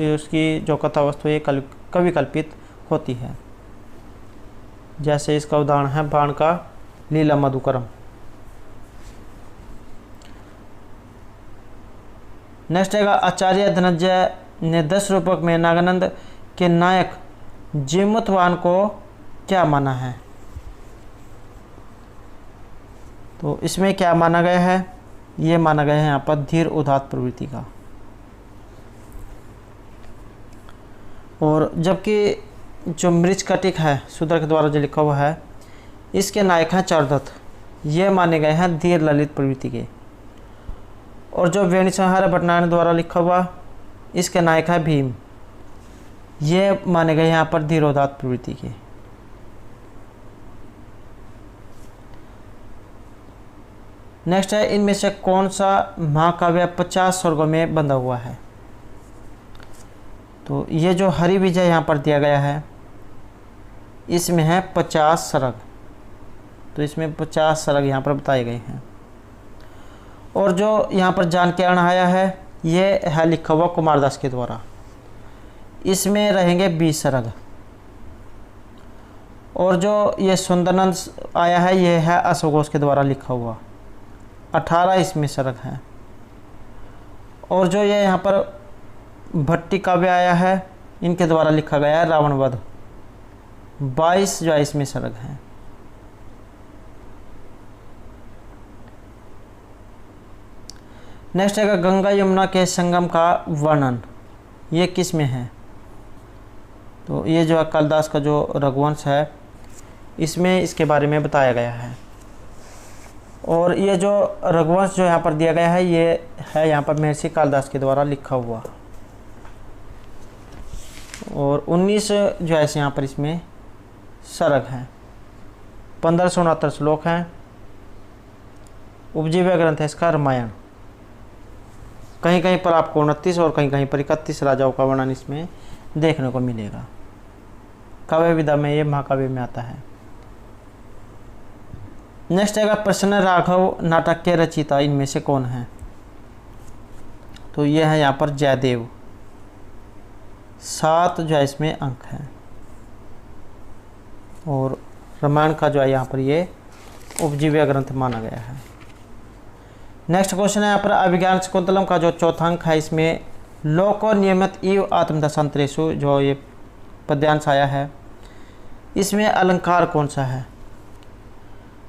[SPEAKER 1] उसकी जो कथा वस्तु ये कवि कल्पित होती है। जैसे इसका उदाहरण है बाण का लीला मधुकरम। नेक्स्ट है आचार्य धनंजय ने 10 रूपक में नागानंद के नायक जीमूतवाहन को क्या माना है? तो इसमें क्या माना गया है? ये माना गया है यहाँ पर धीर उदात्त प्रवृत्ति का। और जबकि जो मृच्छकटिक है शूद्र के द्वारा जो लिखा हुआ है इसके नायक हैं चारुदत्त, ये माने गए हैं धीर ललित प्रवृत्ति के। और जो वेणी संहार भट्टनारायण द्वारा लिखा हुआ इसके नायक है भीम, ये माने गए यहाँ पर धीरोदात्त प्रवृत्ति के। नेक्स्ट है इनमें से कौन सा महाकाव्य 50 स्वर्गों में बंधा हुआ है? तो ये जो हरि विजय यहाँ पर दिया गया है इसमें है 50 सर्ग। तो इसमें 50 सर्ग यहाँ पर बताए गए हैं। और जो यहाँ पर जान के अणहाया है ये है लिखा हुआ कुमारदास के द्वारा, इसमें रहेंगे 20 सर्ग। और जो ये सुंदरनंद आया है ये है अश्वघोष के द्वारा लिखा हुआ, 18 इसमें सर्ग हैं। और जो ये यहाँ पर भट्टी काव्य आया है इनके द्वारा लिखा गया है रावण वध, 22 जो है इसमें सर्ग हैं। नेक्स्ट है गंगा यमुना के संगम का वर्णन, ये किस में है? तो ये जो है कालिदास का जो रघुवंश है इसमें इसके बारे में बताया गया है। और ये जो रघुवंश जो यहाँ पर दिया गया है ये है यहाँ पर महर्षि कालिदास के द्वारा लिखा हुआ। और 19 जो है यहाँ पर इसमें सर्ग हैं, 1569 श्लोक हैं। उपजीव्य ग्रंथ है इसका रामायण। कहीं कहीं पर आपको 29 और कहीं कहीं पर 31 राजाओं का वर्णन इसमें देखने को मिलेगा। काव्य विधा में ये महाकाव्य में आता है। नेक्स्ट है प्रश्न राघव नाटक के रचयिता इनमें से कौन है? तो ये है यहाँ पर जयदेव। 7 जो है इसमें अंक हैं। और रामायण का जो है यहाँ पर ये उपजीव्य ग्रंथ माना गया है। नेक्स्ट क्वेश्चन है यहाँ पर अभिज्ञान शकुंतलम का जो चौथा अंक है इसमें लोको नियमित इव आत्मदशांतरेषु जो ये पद्यांश आया है इसमें अलंकार कौन सा है?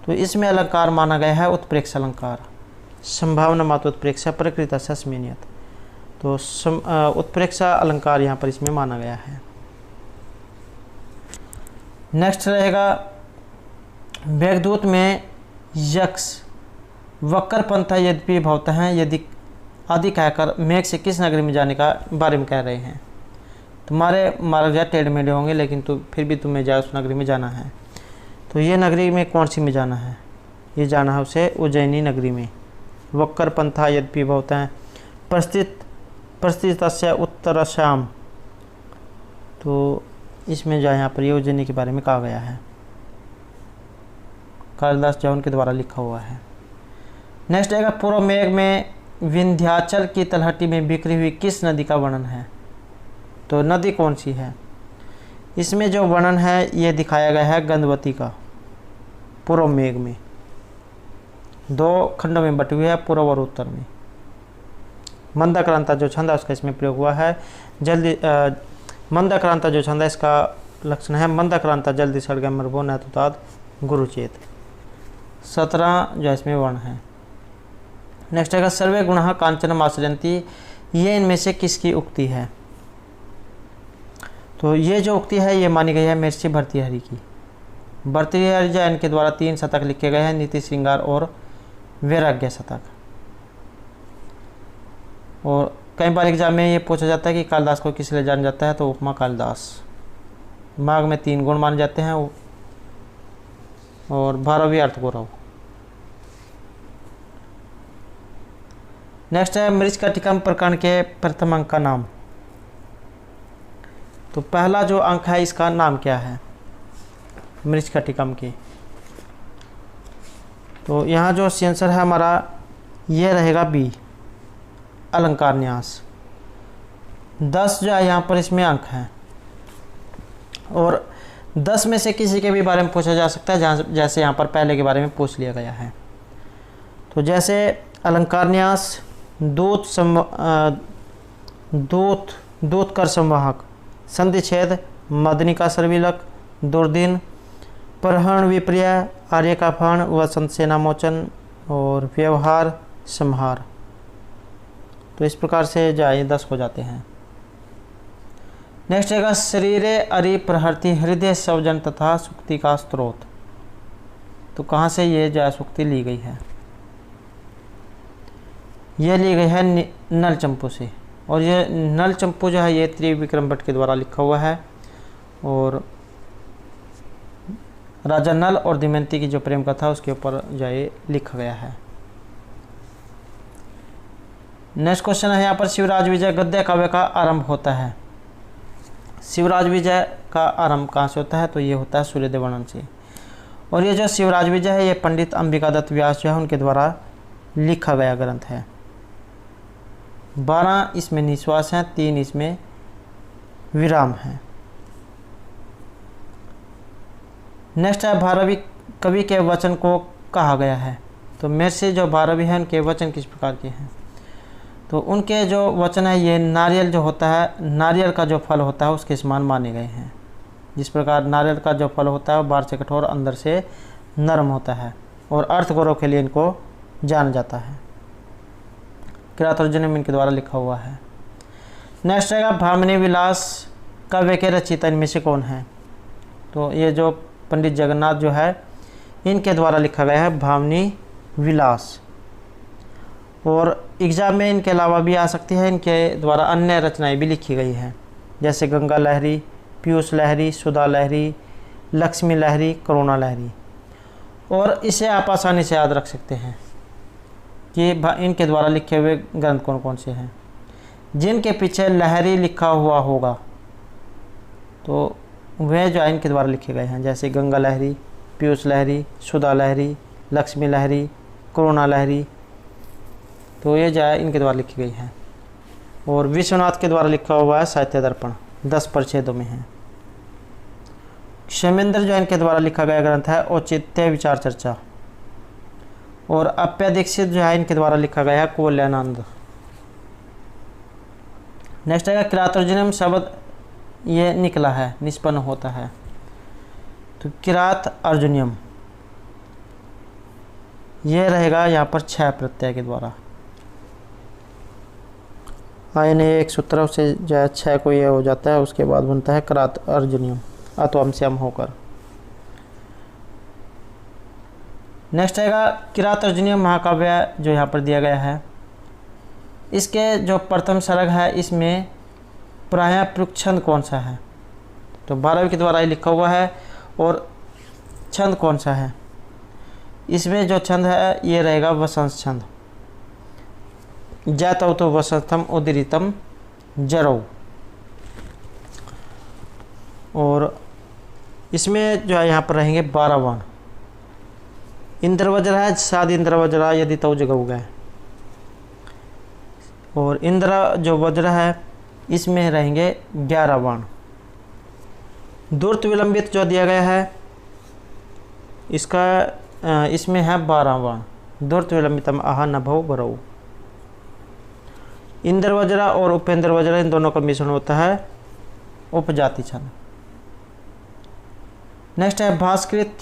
[SPEAKER 1] तो इसमें अलंकार माना गया है उत्प्रेक्ष अलंकार। संभावना मात्र उत्प्रेक्ष प्रकृत सस्मिनियत, तो उत्प्रेक्ष अलंकार यहाँ पर इसमें माना गया है। नेक्स्ट रहेगा मेघदूत में यक्ष वक्र पंथा यद्यपि भवता है यदि आदि कहकर मेघ से किस नगरी में जाने का बारे में कह रहे हैं। तुम्हारे मार्ग या टेढ़े मेढ़े होंगे लेकिन फिर भी तुम्हें जाए उस नगरी में जाना है। तो ये नगरी में कौन सी में जाना है? ये जाना है उसे उज्जैनी नगरी में। वक्र पंथा यद्यपि भवता है प्रस्थित उत्तरश्याम, तो इसमें जो यहाँ पर ये उज्जैनी के बारे में कहा गया है। कालिदास जौन के द्वारा लिखा हुआ है। नेक्स्ट आएगा पूर्व मेघ में विंध्याचल की तलहटी में बिखरी हुई किस नदी का वर्णन है? तो नदी कौन सी है? इसमें जो वर्णन है ये दिखाया गया है गंधवती का। पूर्व मेघ में 2 खंडों में बटी हुई है, पूर्व और उत्तर में। मंदाक्रांता जो छंद है उसका इसमें प्रयोग हुआ है। जल्दी मंदाक्रांता जो छंद है इसका लक्षण है मंदाक्रांता जल्दी सड़ गया मरबो न तुताद गुरुचेत। 17 जो इसमें वर्ण है। नेक्स्ट है सर्वे गुणः कांचनम आश्रयन्ति, ये इनमें से किसकी उक्ति है? तो ये जो उक्ति है ये मानी गई है महर्षि भर्तृहरि की। भर्तृहरि जो इनके द्वारा 3 शतक लिखे गए हैं, नीति श्रृंगार और वैराग्य शतक। और कई बार एग्जाम में ये पूछा जाता है कि कालिदास को किस लिए जाना जाता है? तो उपमा कालिदास। माघ में 3 गुण माने जाते हैं और 12वीं अर्थ गौरव। नेक्स्ट है मृच्छकटिकम प्रकरण के प्रथम अंक का नाम। तो पहला जो अंक है इसका नाम क्या है मृच्छकटिकम की? तो यहाँ जो आंसर है हमारा ये रहेगा बी, अलंकार न्यास। 10 जो है यहाँ पर इसमें अंक हैं और 10 में से किसी के भी बारे में पूछा जा सकता है, जैसे यहाँ पर पहले के बारे में पूछ लिया गया है। तो जैसे अलंकार न्यास, दूत कर संवाहक, संधिछेद, मदनिका सर्विलक, दुर्दिन, परहण विप्रिय, आर्य का फण, वसंत सेनामोचन और व्यवहार संहार। तो इस प्रकार से जाए 10 हो जाते हैं। नेक्स्ट है शरीरे अरि प्रहर्ति हृदय सवजन तथा सुक्ति का स्रोत। तो कहाँ से ये जो सुक्ति ली गई है? ये ली गई है नल चंपू से। और ये नल चंपू जो है ये त्रिविक्रम भट्ट के द्वारा लिखा हुआ है। और राजा नल और दमयंती की जो प्रेम कथा उसके ऊपर जो है लिखा गया है। नेक्स्ट क्वेश्चन है यहाँ पर शिवराज विजय गद्य काव्य का आरंभ होता है। शिवराज विजय का आरंभ कहाँ से होता है? तो ये होता है सूर्यदेव वर्णन से। और ये जो शिवराज विजय है ये पंडित अंबिका दत्त व्यास जो है उनके द्वारा लिखा गया ग्रंथ है। 12 इसमें निश्वास हैं, 3 इसमें विराम हैं। नेक्स्ट है भारवी कवि के वचन को कहा गया है। तो महर्षि जो भारवी हैं उनके वचन किस प्रकार के हैं? तो उनके जो वचन है ये नारियल जो होता है, नारियल का जो फल होता है उसके समान माने गए हैं। जिस प्रकार नारियल का जो फल होता है बाहर से कठोर अंदर से नरम होता है। और अर्थ गौरव के लिए इनको जाना जाता है। किरातार्जुनीयम इनके द्वारा लिखा हुआ है। नेक्स्ट रहेगा भामिनी विलास काव्य के रचयिता इनमें से कौन है? तो ये जो पंडित जगन्नाथ जो है इनके द्वारा लिखा गया है भामिनी विलास। और एग्जाम में इनके अलावा भी आ सकती है, इनके द्वारा अन्य रचनाएं भी लिखी गई हैं, जैसे गंगा लहरी, पीयूष लहरी, सुधा लहरी, लक्ष्मी लहरी, करुणा लहरी। और इसे आप आसानी से याद रख सकते हैं कि इनके द्वारा लिखे हुए ग्रंथ कौन कौन से हैं। जिनके पीछे लहरी लिखा हुआ होगा तो वे जो है इनके द्वारा लिखे गए हैं, जैसे गंगा लहरी, पीयूष लहरी, सुधा लहरी, लक्ष्मी लहरी, करुणा लहरी, तो ये जो है इनके द्वारा लिखी गई हैं। और विश्वनाथ के द्वारा लिखा हुआ है साहित्य दर्पण, 10 परिच्छेदों में है। क्षेमेंद्र जो है इनके द्वारा लिखा गया ग्रंथ है औचित्य विचार चर्चा। और अप्य दीक्षित जो है इनके द्वारा लिखा गया है कुवलयानंद। नेक्स्ट है किरातार्जुनीयम शब्द ये निकला है, निष्पन्न होता है, तो किरात अर्जुनियम ये रहेगा यहाँ पर 6 प्रत्यय के द्वारा। आयन एक सूत्र से जो है 6 को ये हो जाता है, उसके बाद बनता है किरात अर्जुनियम अत्वम श्याम होकर। नेक्स्ट आएगा किरातार्जुनीयम महाकाव्य जो यहाँ पर दिया गया है। इसके जो प्रथम सर्ग है इसमें प्रायः प्रयुक्त छंद कौन सा है? तो 12वीं के द्वारा ही लिखा हुआ है। और छंद कौन सा है? इसमें जो छंद है ये रहेगा वसंत छंद। जातौ तो वसंतम उदीरितम जरौ। और इसमें जो है यहाँ पर रहेंगे 12 वर्ण। इंद्र वज्र है, साद इंद्र वज्र यदि तौ जगऊ गए। और इंद्र जो वज्र है इसमें रहेंगे 11 वर्ण। दूर्त विलंबित जो दिया गया है इसका इसमें है 12 वर्ण। दूर्त विलंबितम आह नभौ बरौ। इंद्र वज्र और उपेंद्र वज्र इन दोनों का मिश्रण होता है उपजाति छंद। नेक्स्ट है भास्कृत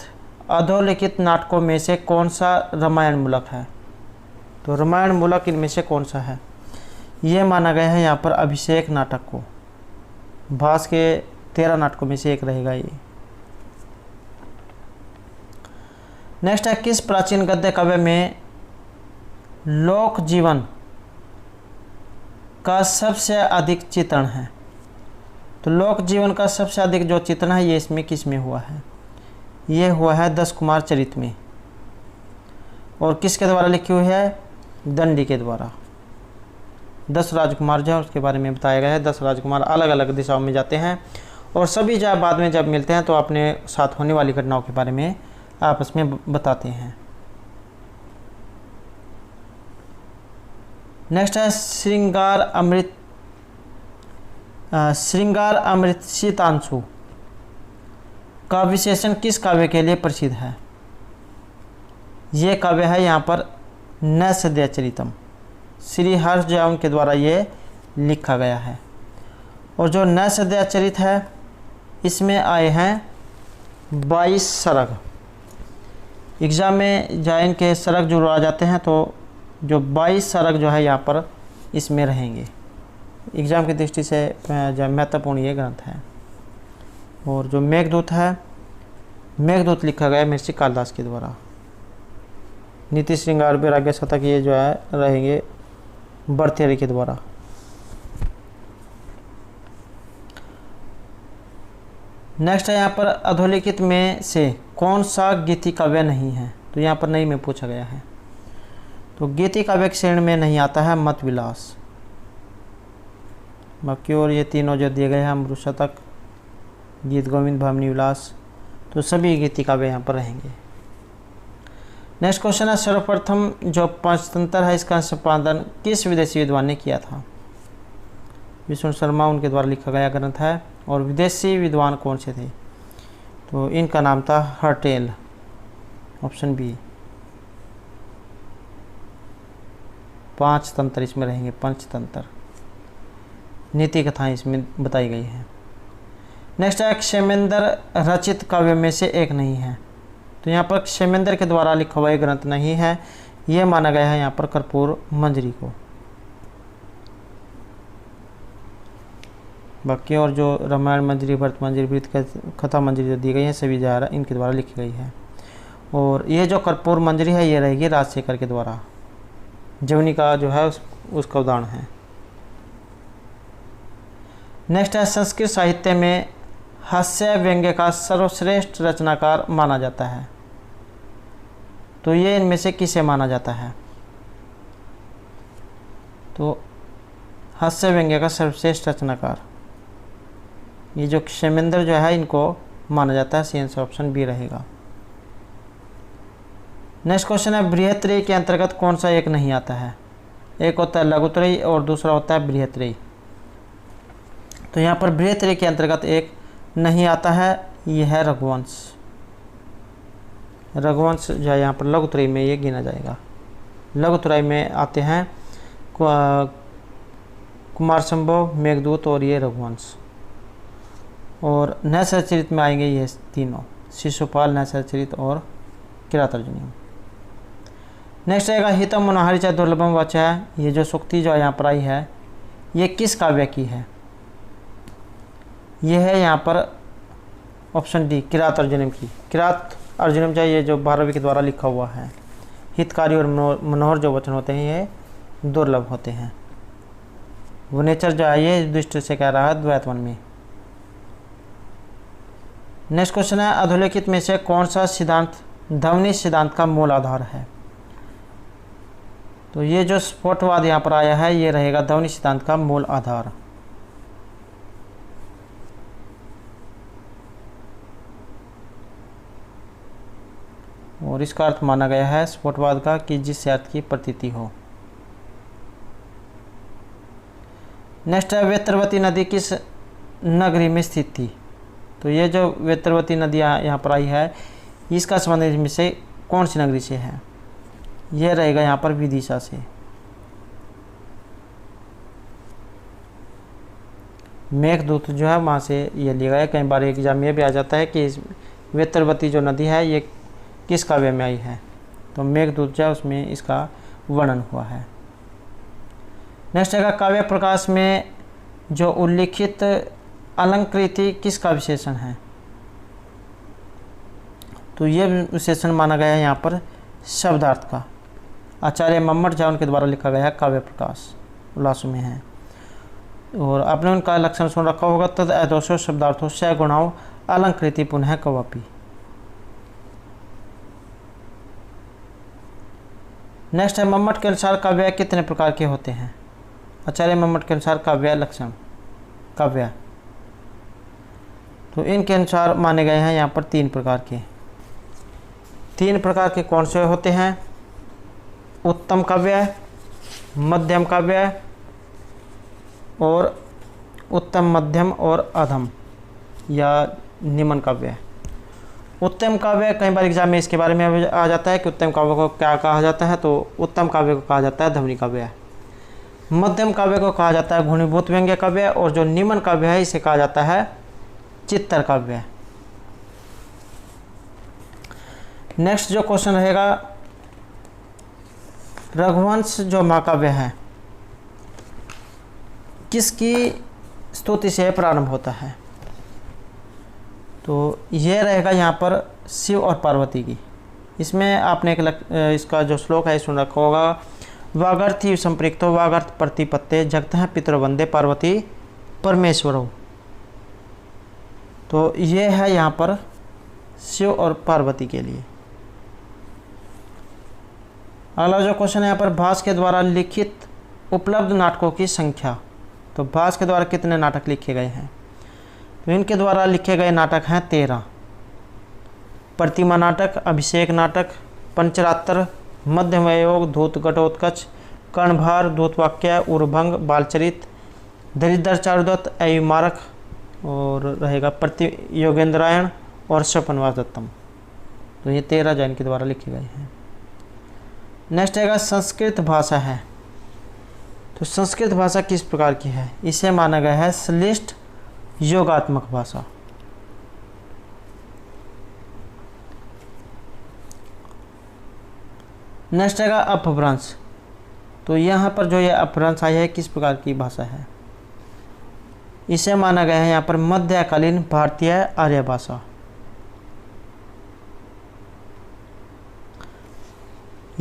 [SPEAKER 1] अधोलिखित नाटकों में से कौन सा रामायण मूलक है? तो रामायण मूलक इनमें से कौन सा है? ये माना गया है यहाँ पर अभिषेक नाटक को। भास के 13 नाटकों में से एक रहेगा ये। नेक्स्ट है किस प्राचीन गद्य काव्य में लोक जीवन का सबसे अधिक चित्रण है? तो लोक जीवन का सबसे अधिक जो चित्रण है ये इसमें किस में हुआ है? ये हुआ है 10 कुमार चरित में। और किसके द्वारा लिखी हुई है? दंडी के द्वारा। 10 राजकुमार जो है उसके बारे में बताया गया है। 10 राजकुमार अलग अलग दिशाओं में जाते हैं और सभी जब बाद में जब मिलते हैं तो अपने साथ होने वाली घटनाओं के बारे में आपस में बताते हैं। नेक्स्ट है श्रृंगार अमृत शीतांशु का विशेषण किस काव्य के लिए प्रसिद्ध है? ये काव्य है यहाँ पर नैषधीयचरितम। श्री हर्ष जयंत के द्वारा ये लिखा गया है। और जो नैषधीयचरित है इसमें आए हैं 22 सर्ग। एग्ज़ाम में जैन के सर्ग जो आ जाते हैं तो जो 22 सर्ग जो है यहाँ पर इसमें रहेंगे। एग्ज़ाम की दृष्टि से जो महत्वपूर्ण ये ग्रंथ है। और जो मेघदूत है, मेघदूत लिखा गया महर्षि कालिदास के द्वारा। नीति श्रृंगार वैराग्य शतक ये जो है रहेंगे भर्तृहरि के द्वारा। नेक्स्ट है यहाँ पर अधोलिखित में से कौन सा गीति काव्य नहीं है? तो यहाँ पर नहीं में पूछा गया है। तो गीति काव्य श्रेणी में नहीं आता है मत विलास। बाकी और ये तीनों जो दिए गए हैं अमृत शतक, गीत गोविंद, भामिनी विलास, तो सभी गीति काव्य यहाँ पर रहेंगे। नेक्स्ट क्वेश्चन है सर्वप्रथम जो पंचतंत्र है इसका संपादन किस विदेशी विद्वान ने किया था? विष्णु शर्मा उनके द्वारा लिखा गया ग्रंथ है। और विदेशी विद्वान कौन से थे? तो इनका नाम था हर्टेल, ऑप्शन बी। 5 तंत्र इसमें रहेंगे, पंचतंत्र। नीति कथाएं इसमें बताई गई है। नेक्स्ट है क्षेमेंद्र रचित काव्य में से एक नहीं है। तो यहाँ पर क्षेमेंद्र के द्वारा लिखा हुआ ग्रंथ नहीं है, ये माना गया है यहाँ पर कर्पूर मंजरी को। बाकी और जो रामायण मंजरी, भरत मंजरी, वृत्त कथा मंजरी जो दी गई है सभी जो है इनके द्वारा लिखी गई है। और ये जो कर्पूर मंजरी है ये रहेगी राजशेखर के द्वारा, जवनी का जो है उसका उदाहरण है। नेक्स्ट है संस्कृत साहित्य में हास्य व्यंग्य का सर्वश्रेष्ठ रचनाकार माना जाता है, तो ये इनमें से किसे माना जाता है? तो हास्य व्यंग्य का सर्वश्रेष्ठ रचनाकार ये जो क्षेमेंद्र जो है इनको माना जाता है। सी आंसर ऑप्शन बी रहेगा। नेक्स्ट क्वेश्चन है बृहत्त्रयी के अंतर्गत कौन सा एक नहीं आता है? एक होता है लघुत्रयी और दूसरा होता है बृहत्त्रयी। तो यहाँ पर बृहत्त्रयी के अंतर्गत एक नहीं आता है, यह है रघुवंश। रघुवंश जो है यहाँ पर लघुत्रयी में ये गिना जाएगा। लघुत्रयी में आते हैं कुमार संभव, मेघदूत और ये रघुवंश। और नैसर्चरित में आएंगे ये तीनों, शिशुपाल, नैसर्चरित और किरातार्जुनीय। नेक्स्ट आएगा हितम मनोहारी च दुर्लभम वाचा है। ये जो सूक्ति जो यहाँ पर आई है ये किस काव्य की है? ये है यहाँ पर ऑप्शन डी किरात अर्जुनम की। किरात अर्जुनम जो ये जो भारवी के द्वारा लिखा हुआ है। हितकारी और मनोहर जो वचन होते हैं ये दुर्लभ होते हैं। वो नेचर जो है ये युधिष्ठिर से कह रहा है द्वैतवन में। नेक्स्ट क्वेश्चन है अधोलिखित में से कौन सा सिद्धांत ध्वनि सिद्धांत का मूल आधार है? तो ये जो स्फोटवाद यहाँ पर आया है ये रहेगा ध्वनि सिद्धांत का मूल आधार। और इसका अर्थ माना गया है स्फोटवाद का कि जिससे अर्थ की प्रतीति हो। नेक्स्ट है वेत्रवती नदी किस नगरी में स्थित थी? तो ये जो वेत्रवती नदी यहाँ पर आई है इसका संबंध इनमें से कौन सी नगरी से है? यह रहेगा यहाँ पर विदिशा से। मेघदूत जो है वहाँ से ये लिया गया। कई बार एग्जाम में भी आ जाता है कि वेत्रवती जो नदी है ये किस काव्य में आई है? तो मेघदूत जो है उसमें इसका वर्णन हुआ है। नेक्स्ट है काव्य प्रकाश में जो उल्लिखित अलंकृति किसका विशेषण है? तो ये विशेषण माना गया है यहाँ पर शब्दार्थ का। आचार्य मम्मट झा उनके द्वारा लिखा गया है काव्य प्रकाश, उल्लासों में है। और आपने उनका लक्षण सुन रखा होगा तद अदोषो शब्दार्थों से गुणाओं अलंकृति पुनः कवापी। नेक्स्ट है मम्मट के अनुसार काव्य कितने प्रकार के होते हैं? आचार्य मम्मट के अनुसार काव्य लक्षण काव्य तो इनके अनुसार माने गए हैं यहाँ पर तीन प्रकार के। तीन प्रकार के कौन से होते हैं? उत्तम काव्य, मध्यम काव्य और उत्तम मध्यम और अधम या निम्न काव्य। उत्तम काव्य कई बार एग्जाम में इसके बारे में आ जाता है कि उत्तम काव्य को क्या कहा जाता है। तो उत्तम काव्य को कहा जाता है ध्वनि काव्य। मध्यम काव्य को कहा जाता है घूर्णीभूत व्यंग्य काव्य और जो निम्न काव्य है इसे कहा जाता है चित्तर काव्य। नेक्स्ट जो क्वेश्चन रहेगा रघुवंश जो महाकाव्य है किसकी स्तुति से प्रारंभ होता है? तो ये रहेगा यहाँ पर शिव और पार्वती की। इसमें आपने इसका जो श्लोक है सुन रखा होगा वागर्थी संपृक्तो वागर्थ प्रतिपत्ते जगतः पितृवंदे पार्वती परमेश्वरो। तो ये है यहाँ पर शिव और पार्वती के लिए। अगला जो क्वेश्चन है यहाँ पर भास के द्वारा लिखित उपलब्ध नाटकों की संख्या। तो भास के द्वारा कितने नाटक लिखे गए हैं? तो इनके द्वारा लिखे गए नाटक हैं 13। प्रतिमा नाटक, अभिषेक नाटक, पंचरात्र, मध्यमयोग, धूत घटोत्कच, कर्णभार, धूतवाक्य, उर्भंग, बालचरित, दरिद्र चारुदत्त, अयुमारक और रहेगा प्रति योगेंद्रायण और स्वपनवास दत्तम। तो ये 13 जैन के द्वारा लिखे गए हैं। नेक्स्ट आएगा संस्कृत भाषा है। तो संस्कृत भाषा किस प्रकार की है? इसे माना गया है श्लिष्ट योगात्मक भाषा। नेक्स्ट आएगा अपभ्रंश। तो यहाँ पर जो ये अपभ्रंश आई है किस प्रकार की भाषा है? इसे माना गया है यहाँ पर मध्यकालीन भारतीय आर्य भाषा।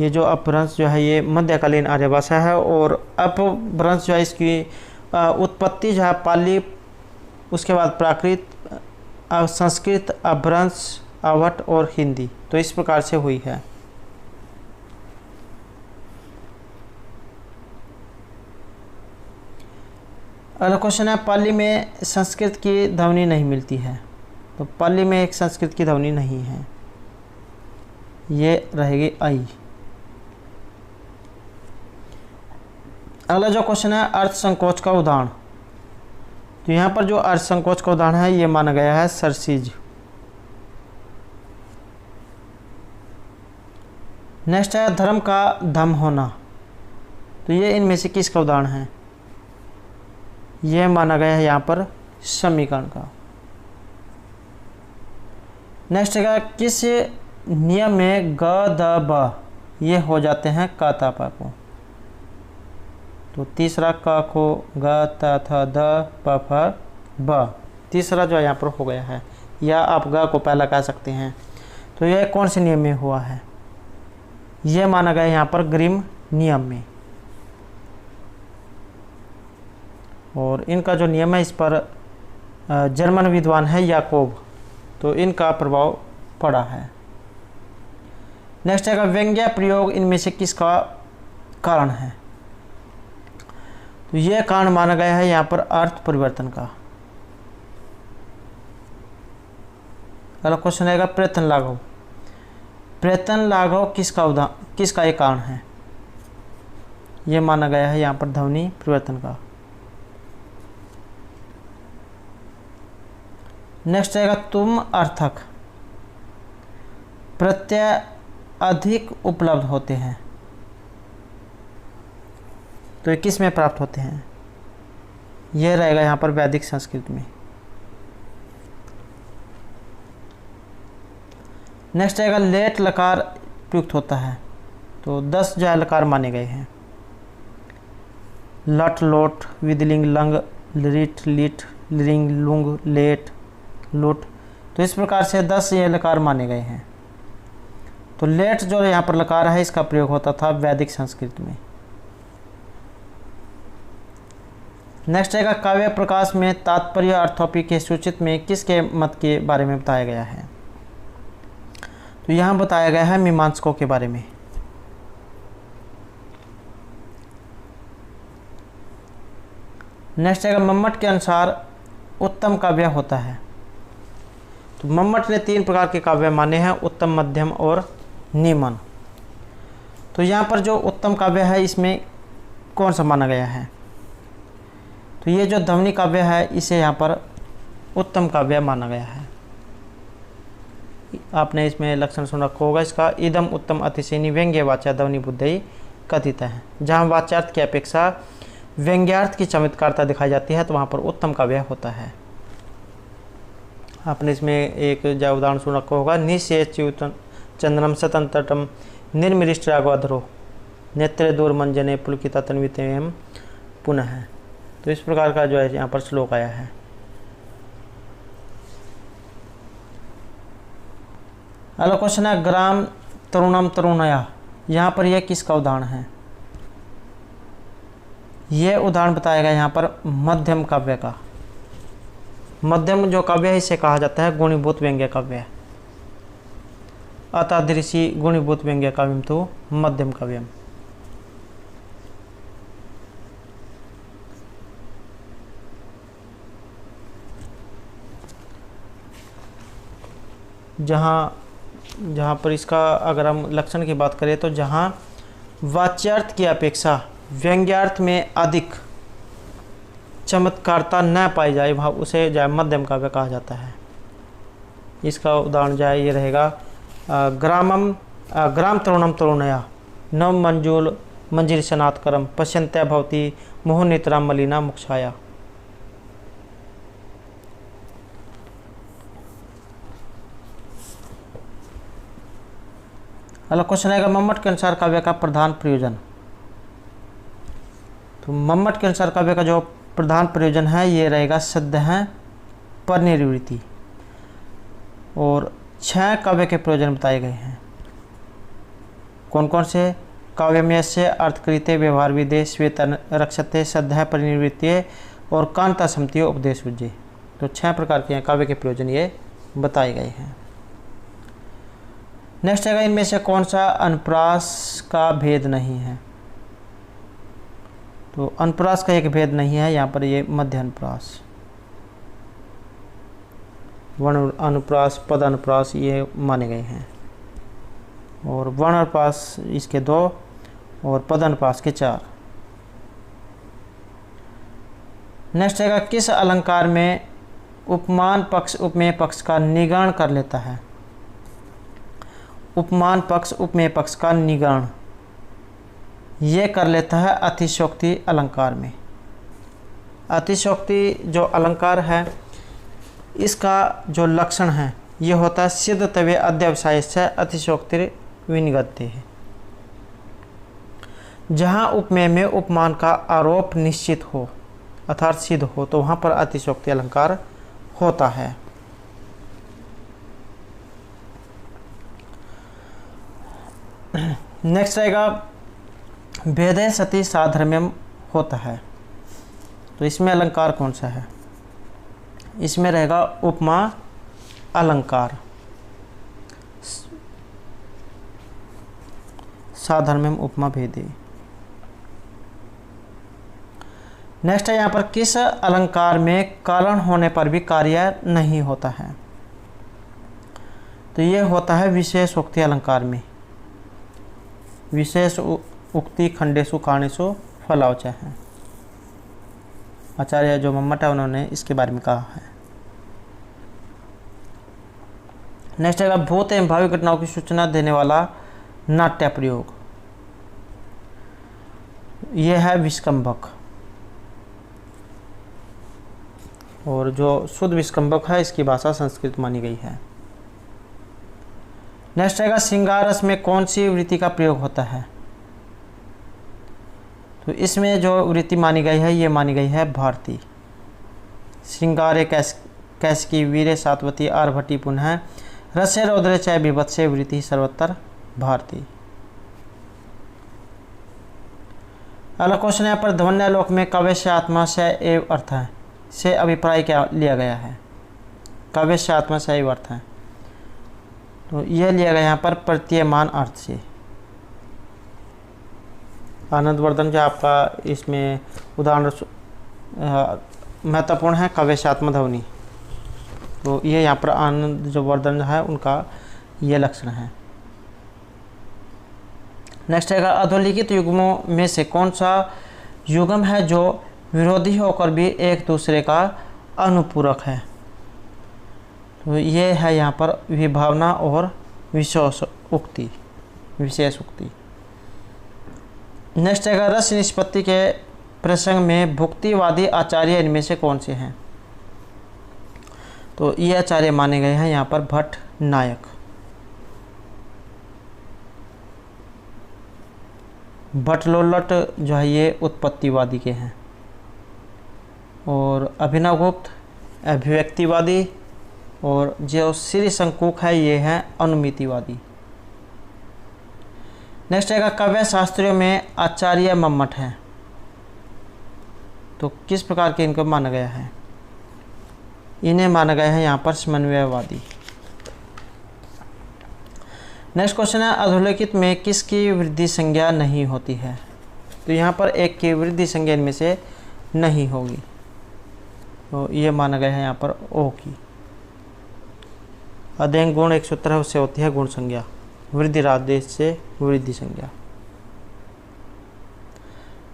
[SPEAKER 1] ये जो अपभ्रंश जो है ये मध्यकालीन आर्य भाषा है, और अपभ्रंश जो है इसकी उत्पत्ति जो है पाली, उसके बाद प्राकृत, संस्कृत, अपभ्रंश, अवध और हिंदी, तो इस प्रकार से हुई है। अगला क्वेश्चन है, पाली में संस्कृत की ध्वनि नहीं मिलती है। तो पाली में एक संस्कृत की ध्वनि नहीं है, ये रहेगी आई। अगला जो क्वेश्चन है, अर्थ संकोच का उदाहरण। तो यहाँ पर जो अर्थ संकोच का उदाहरण है ये माना गया है सरसीज। नेक्स्ट है धर्म का धम होना। तो ये इनमें से किसका उदाहरण है? यह माना गया है यहाँ पर समीकरण का। नेक्स्ट है किस नियम में ग द ब ये हो जाते हैं क त प को। तो तीसरा क को ग त थ द प फ ब, तीसरा जो यहाँ पर हो गया है, या आप ग को पहला कह सकते हैं। तो यह कौन से नियम में हुआ है? यह माना गया यहाँ पर ग्रिम नियम में, और इनका जो नियम है इस पर जर्मन विद्वान है याकोब, तो इनका प्रभाव पड़ा है। नेक्स्ट है व्यंग्य प्रयोग इनमें से किसका कारण है? तो यह कारण माना गया है यहाँ पर अर्थ परिवर्तन का। अगला क्वेश्चन रहेगा प्रयत्न लाघव। प्रयत्न लाघव किसका एक कारण है? यह माना गया है यहाँ पर ध्वनि परिवर्तन का। नेक्स्ट रहेगा तुम अर्थक प्रत्यय अधिक उपलब्ध होते हैं। तो ये किस में प्राप्त होते हैं? यह रहेगा यहाँ पर वैदिक संस्कृत में। नेक्स्ट रहेगा लेट लकार प्रयुक्त होता है। तो 10 जो लकार माने गए हैं, लट, लोट, विदलिंग, लंग, लिट, लिट, लिंग, लुंग, लेट, लुट। तो इस प्रकार से 10 ये लकार माने गए हैं। तो लेट जो यहाँ पर लकार है इसका प्रयोग होता था वैदिक संस्कृत में। नेक्स्ट है काव्य प्रकाश में तात्पर्य अर्थोपी के सूचित में किसके मत के बारे में बताया गया है? तो यहाँ बताया गया है मीमांसकों के बारे में। नेक्स्ट है मम्मट के अनुसार उत्तम काव्य होता है। तो मम्मट ने 3 प्रकार के काव्य माने हैं, उत्तम, मध्यम और निम्न। तो यहाँ पर जो उत्तम काव्य है इसमें कौन सा माना गया है? तो ये जो ध्वनि काव्य है इसे यहाँ पर उत्तम काव्य माना गया है। आपने इसमें लक्षण सुन रखा होगा इसका, इदम उत्तम अतिशयनी व्यंग्य वाचा ध्वनि बुद्धि कथित है। जहाँ वाच्यार्थ की अपेक्षा व्यंग्यार्थ की चमत्कारता दिखाई जाती है तो वहाँ पर उत्तम काव्य होता है। आपने इसमें एक जो उदाहरण सुन रखा होगा, निश्चेच्युत चंद्रम सतंतटम निर्मिरिष्ट राघवाधरो नेत्र दूर मंजने पुलकिता तन्वित पुनः है। तो इस प्रकार का जो है यहाँ पर श्लोक आया है। अगला क्वेश्चन है ग्राम तरुणम तरुणया। यहाँ पर यह किसका उदाहरण है? यह उदाहरण बताया गया यहाँ पर मध्यम काव्य का। मध्यम जो काव्य है इसे कहा जाता है गुणीभूत व्यंग्य काव्य। अतादृशी गुणीभूत व्यंग्य काव्यम तो मध्यम काव्यम। जहाँ पर इसका अगर हम लक्षण की बात करें तो जहाँ वाच्यार्थ की अपेक्षा व्यंग्यार्थ में अधिक चमत्कारता न पाई जाए वहाँ उसे जो है मध्यम काव्य कहा जाता है। इसका उदाहरण जो है ये रहेगा ग्राम तरुणम तरुणया नव मंजूल मंजिल सनात करम पश्यंत्या भवती मोह नेत्राम मलिना मुक्षाया। अगला क्वेश्चन आएगा मम्मट के अनुसार काव्य का प्रधान प्रयोजन। तो मम्मट के अनुसार काव्य का जो प्रधान प्रयोजन है ये रहेगा सद्य है परिनिर्वृत्ति। और 6 काव्य के प्रयोजन बताए गए हैं। कौन कौन से? काव्यमय से अर्थकृत्य व्यवहार विदे श्वेतन रक्षते सद्य परिनिर्वृत्ति और कांता समति उपदेश उज्जे। तो 6 प्रकार के काव्य के प्रयोजन ये बताए गए हैं। नेक्स्ट है इनमें से कौन सा अनुप्रास का भेद नहीं है? तो अनुप्रास का एक भेद नहीं है यहाँ पर, ये मध्य अनुप्रास, वर्ण अनुप्रास, पद अनुप्रास ये माने गए हैं। और वर्ण अनुप्रास इसके 2 और पद अनुप्रास के 4। नेक्स्ट है किस अलंकार में उपमान पक्ष उपमेय पक्ष का निगरण कर लेता है? उपमान पक्ष उपमेय पक्ष का निगरण ये कर लेता है अतिशयोक्ति अलंकार में। अतिशयोक्ति जो अलंकार है इसका जो लक्षण है ये होता है सिद्धतव्य अध्यवसाय से अतिशयोक्ति विनिगत्य है। जहाँ उपमेय में उपमान का आरोप निश्चित हो अर्थात सिद्ध हो तो वहाँ पर अतिशयोक्ति अलंकार होता है। नेक्स्ट रहेगा भेदे सती साधर्म्यम होता है। तो इसमें अलंकार कौन सा है? इसमें रहेगा उपमा अलंकार, साधर्म्यम उपमा भेदे। नेक्स्ट है यहाँ पर किस अलंकार में कारण होने पर भी कार्य नहीं होता है? तो ये होता है विशेषोक्ति अलंकार में। विशेष उक्ति खंडेशु कारणेशु फलावचय है। आचार्य जो मम्मट है उन्होंने इसके बारे में कहा है। नेक्स्ट है भूत एवं भावी घटनाओं की सूचना देने वाला नाट्य प्रयोग, यह है विस्कंभक। और जो शुद्ध विस्कंभक है इसकी भाषा संस्कृत मानी गई है। नेक्स्ट है श्रृंगार रस में कौन सी वृत्ति का प्रयोग होता है? तो इसमें जो वृत्ति मानी गई है ये मानी गई है भारती। श्रृंगारे कैसकी वीरे सातवती आर्भटी पुनः रसे रौद्रे चय विभत्से वृत्ति सर्वत्र भारती। अगला क्वेश्चन यहाँ पर ध्वन्यालोक में काव्य से आत्मा से एव अर्थ है से अभिप्राय क्या लिया गया है? काव्य से आत्मा से एव अर्थ है तो यह लिया गया यहाँ पर प्रतीयमान अर्थ से। आनंदवर्धन जो आपका इसमें उदाहरण महत्वपूर्ण है काव्य से आत्मा ध्वनि, तो ये यहाँ पर आनंद जो वर्धन है उनका ये लक्षण है। नेक्स्ट है अधोलिखित युग्मों में से कौन सा युग्म है जो विरोधी होकर भी एक दूसरे का अनुपूरक है? तो ये है यहाँ पर विभावना और विशेष उक्ति, विशेष उक्ति। नेक्स्ट है रस निष्पत्ति के प्रसंग में भुक्तिवादी आचार्य इनमें से कौन से हैं? तो ये आचार्य माने गए हैं यहाँ पर भट्ट नायक। भट्टलोल्लट जो है ये उत्पत्तिवादी के हैं और अभिनवगुप्त अभिव्यक्तिवादी और जो श्री शंकुक है ये है अनुमितिवादी। नेक्स्ट है काव्य शास्त्रियों में आचार्य मम्मट हैं तो किस प्रकार के इनको माना गया है? इन्हें माना गया है यहाँ पर समन्वयवादी। नेक्स्ट क्वेश्चन है अधोलिखित में किसकी वृद्धि संज्ञा नहीं होती है? तो यहाँ पर एक की वृद्धि संज्ञा इनमें से नहीं होगी तो ये माना गया है यहाँ पर ओ की। अध्ययन गुण 117 उससे होती है गुण संज्ञा, वृद्धि आदेश से वृद्धि संज्ञा।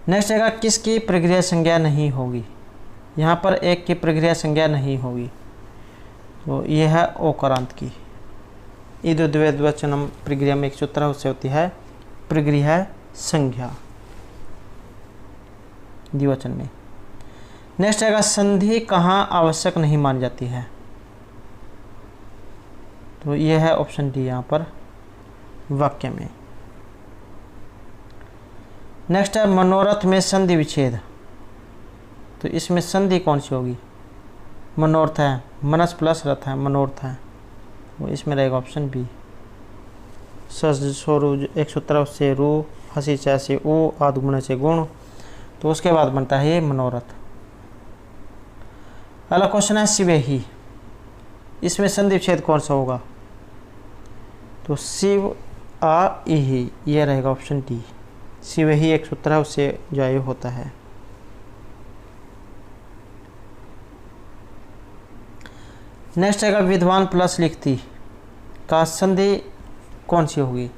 [SPEAKER 1] नेक्स्ट है किसकी प्रक्रिया संज्ञा नहीं होगी? यहाँ पर एक की प्रक्रिया संज्ञा नहीं होगी तो यह है ओकारांत की। द्विवचनम प्रक्रिया में 117 उससे होती है प्रक्रिया संज्ञा द्विवचन में। नेक्स्ट है संधि कहाँ आवश्यक नहीं मानी जाती है? तो यह है ऑप्शन डी यहाँ पर वाक्य में। नेक्स्ट है मनोरथ में संधि विच्छेद, तो इसमें संधि कौन सी होगी? मनोर्थ है, मनस प्लस रथ है, मनोर्थ है, वो इसमें रहेगा ऑप्शन बी। सस सोरु 117 से रू, हसी चा से ओ, आदगुण से गुण, तो उसके बाद बनता है ये मनोरथ। अगला क्वेश्चन है शिवे ही, इसमें संधि विच्छेद कौन सा होगा? तो शिव आ ही, ये रहेगा ऑप्शन डी। शिव ही 117 उससे जाय होता है। नेक्स्ट आएगा विद्वान प्लस लिखती का संधि कौन सी होगी?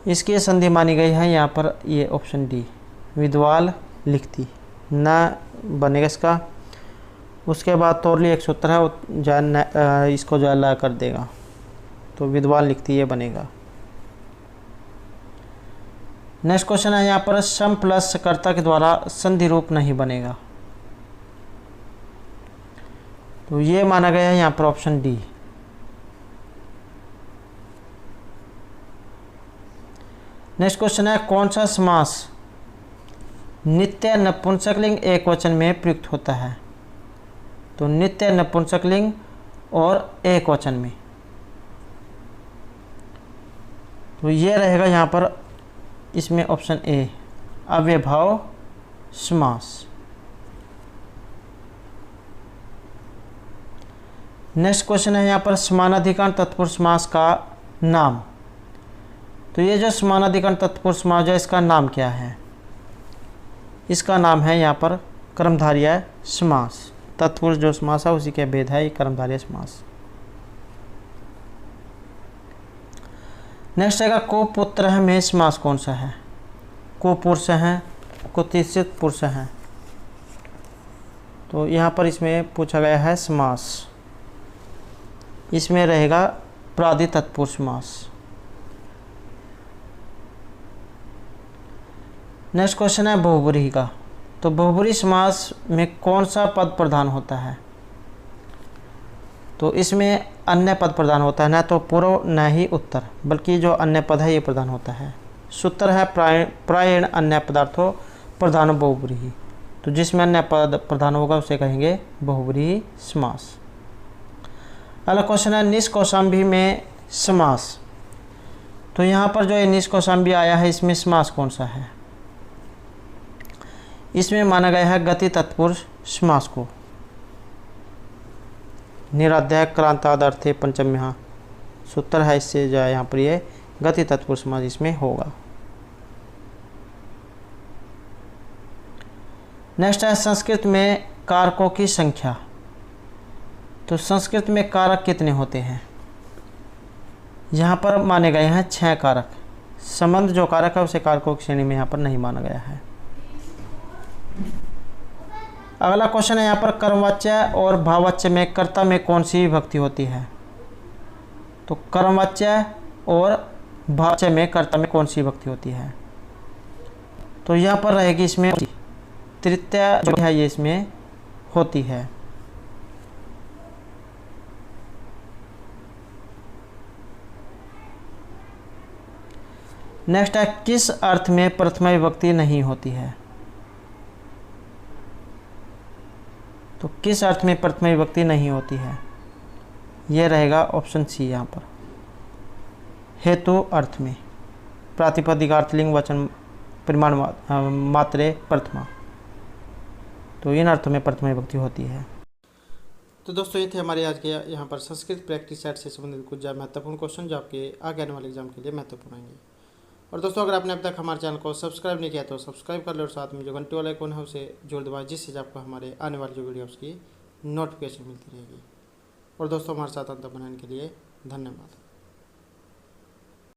[SPEAKER 1] इसकी संधि मानी गई है यहाँ पर, ये ऑप्शन डी, विद्वाल लिखती ना बनेगा इसका। उसके बाद तोरली 117 इसको जाला कर देगा, तो विद्वान लिखती ये बनेगा। नेक्स्ट क्वेश्चन है यहाँ पर सम प्लस कर्ता के द्वारा संधि रूप नहीं बनेगा, तो ये माना गया है यहाँ पर ऑप्शन डी। नेक्स्ट क्वेश्चन है कौन सा समास नित्य नपुंसकलिंग एक वचन में प्रयुक्त होता है? तो नित्य नपुंसकलिंग और एक वचन में, तो ये रहेगा यहाँ पर इसमें ऑप्शन ए, अव्ययभाव समास। नेक्स्ट क्वेश्चन है यहाँ पर समानाधिकरण तत्पुरुष समास का नाम। तो ये जो समानाधिकरण तत्पुरुष समास है इसका नाम क्या है? इसका नाम है यहाँ पर कर्मधारय समास। तत्पुरुष जो समास है उसी के भेद है ये कर्मधारय समास। नेक्स्ट आएगा को पुत्र में समास कौन सा है? को पुरुष है, को तिस्सित पुरुष है, तो यहाँ पर इसमें पूछा गया है समास, इसमें रहेगा प्रादि तत्पुरुष समास। नेक्स्ट क्वेश्चन है बहुब्रीहि का। तो बहुब्रीहि समास में कौन सा पद प्रधान होता है? तो इसमें अन्य पद प्रधान होता है, न तो पूर्व न ही उत्तर, बल्कि जो अन्य पद है ये प्रधान होता है। सूत्र है प्रायण अन्य पदार्थों प्रधान बहुब्रीहि, तो जिसमें अन्य पद प्रधान होगा उसे कहेंगे बहुब्रीहि समास। अगला क्वेश्चन है निष्कौशाम्बी में समास। तो यहाँ पर जो ये निष्कौशाम्बी आया है इसमें समास कौन सा है? इसमें माना गया है गति तत्पुरुष समास को। निराध्याय क्रांतादर्थे पंचम्या सूत्र है, इससे जो है यहाँ पर ये गति तत्पुरुष समास इसमें होगा। नेक्स्ट है संस्कृत में कारकों की संख्या। तो संस्कृत में कारक कितने होते हैं? यहाँ पर माने गए हैं 6 कारक। संबंध जो कारक है उसे कारकों की श्रेणी में यहाँ पर नहीं माना गया है। अगला क्वेश्चन है यहाँ पर कर्मवाच्य और भाववाच्य में कर्ता में कौन सी विभक्ति होती है? तो कर्मवाच्य और भाववाच्य में कर्ता में कौन सी विभक्ति होती है? तो यहाँ पर रहेगी इसमें तृतीय जो है ये इसमें होती है। नेक्स्ट है किस अर्थ में प्रथमा विभक्ति नहीं होती है? तो किस अर्थ में प्रथमा विभक्ति नहीं होती है? यह रहेगा ऑप्शन सी यहाँ पर, हेतु अर्थ में, प्रातिपदिक लिंग वचन परिमाण मात्रे प्रथमा, तो इन अर्थों में प्रथमा विभक्ति होती है। तो दोस्तों ये थे हमारे आज के यहाँ पर संस्कृत प्रैक्टिस सेट से संबंधित कुछ महत्वपूर्ण क्वेश्चन जो आपके आगे आने वाले एग्जाम के लिए महत्वपूर्ण आएंगे। और दोस्तों अगर आपने अब तक हमारे चैनल को सब्सक्राइब नहीं किया तो सब्सक्राइब कर लो और साथ में जो घंटी वाला आइकन है उसे जोड़ दबाएं, जिससे आपको हमारे आने वाली जो वीडियोस की नोटिफिकेशन मिलती रहेगी। और दोस्तों हमारे साथ अंत बनाने के लिए धन्यवाद।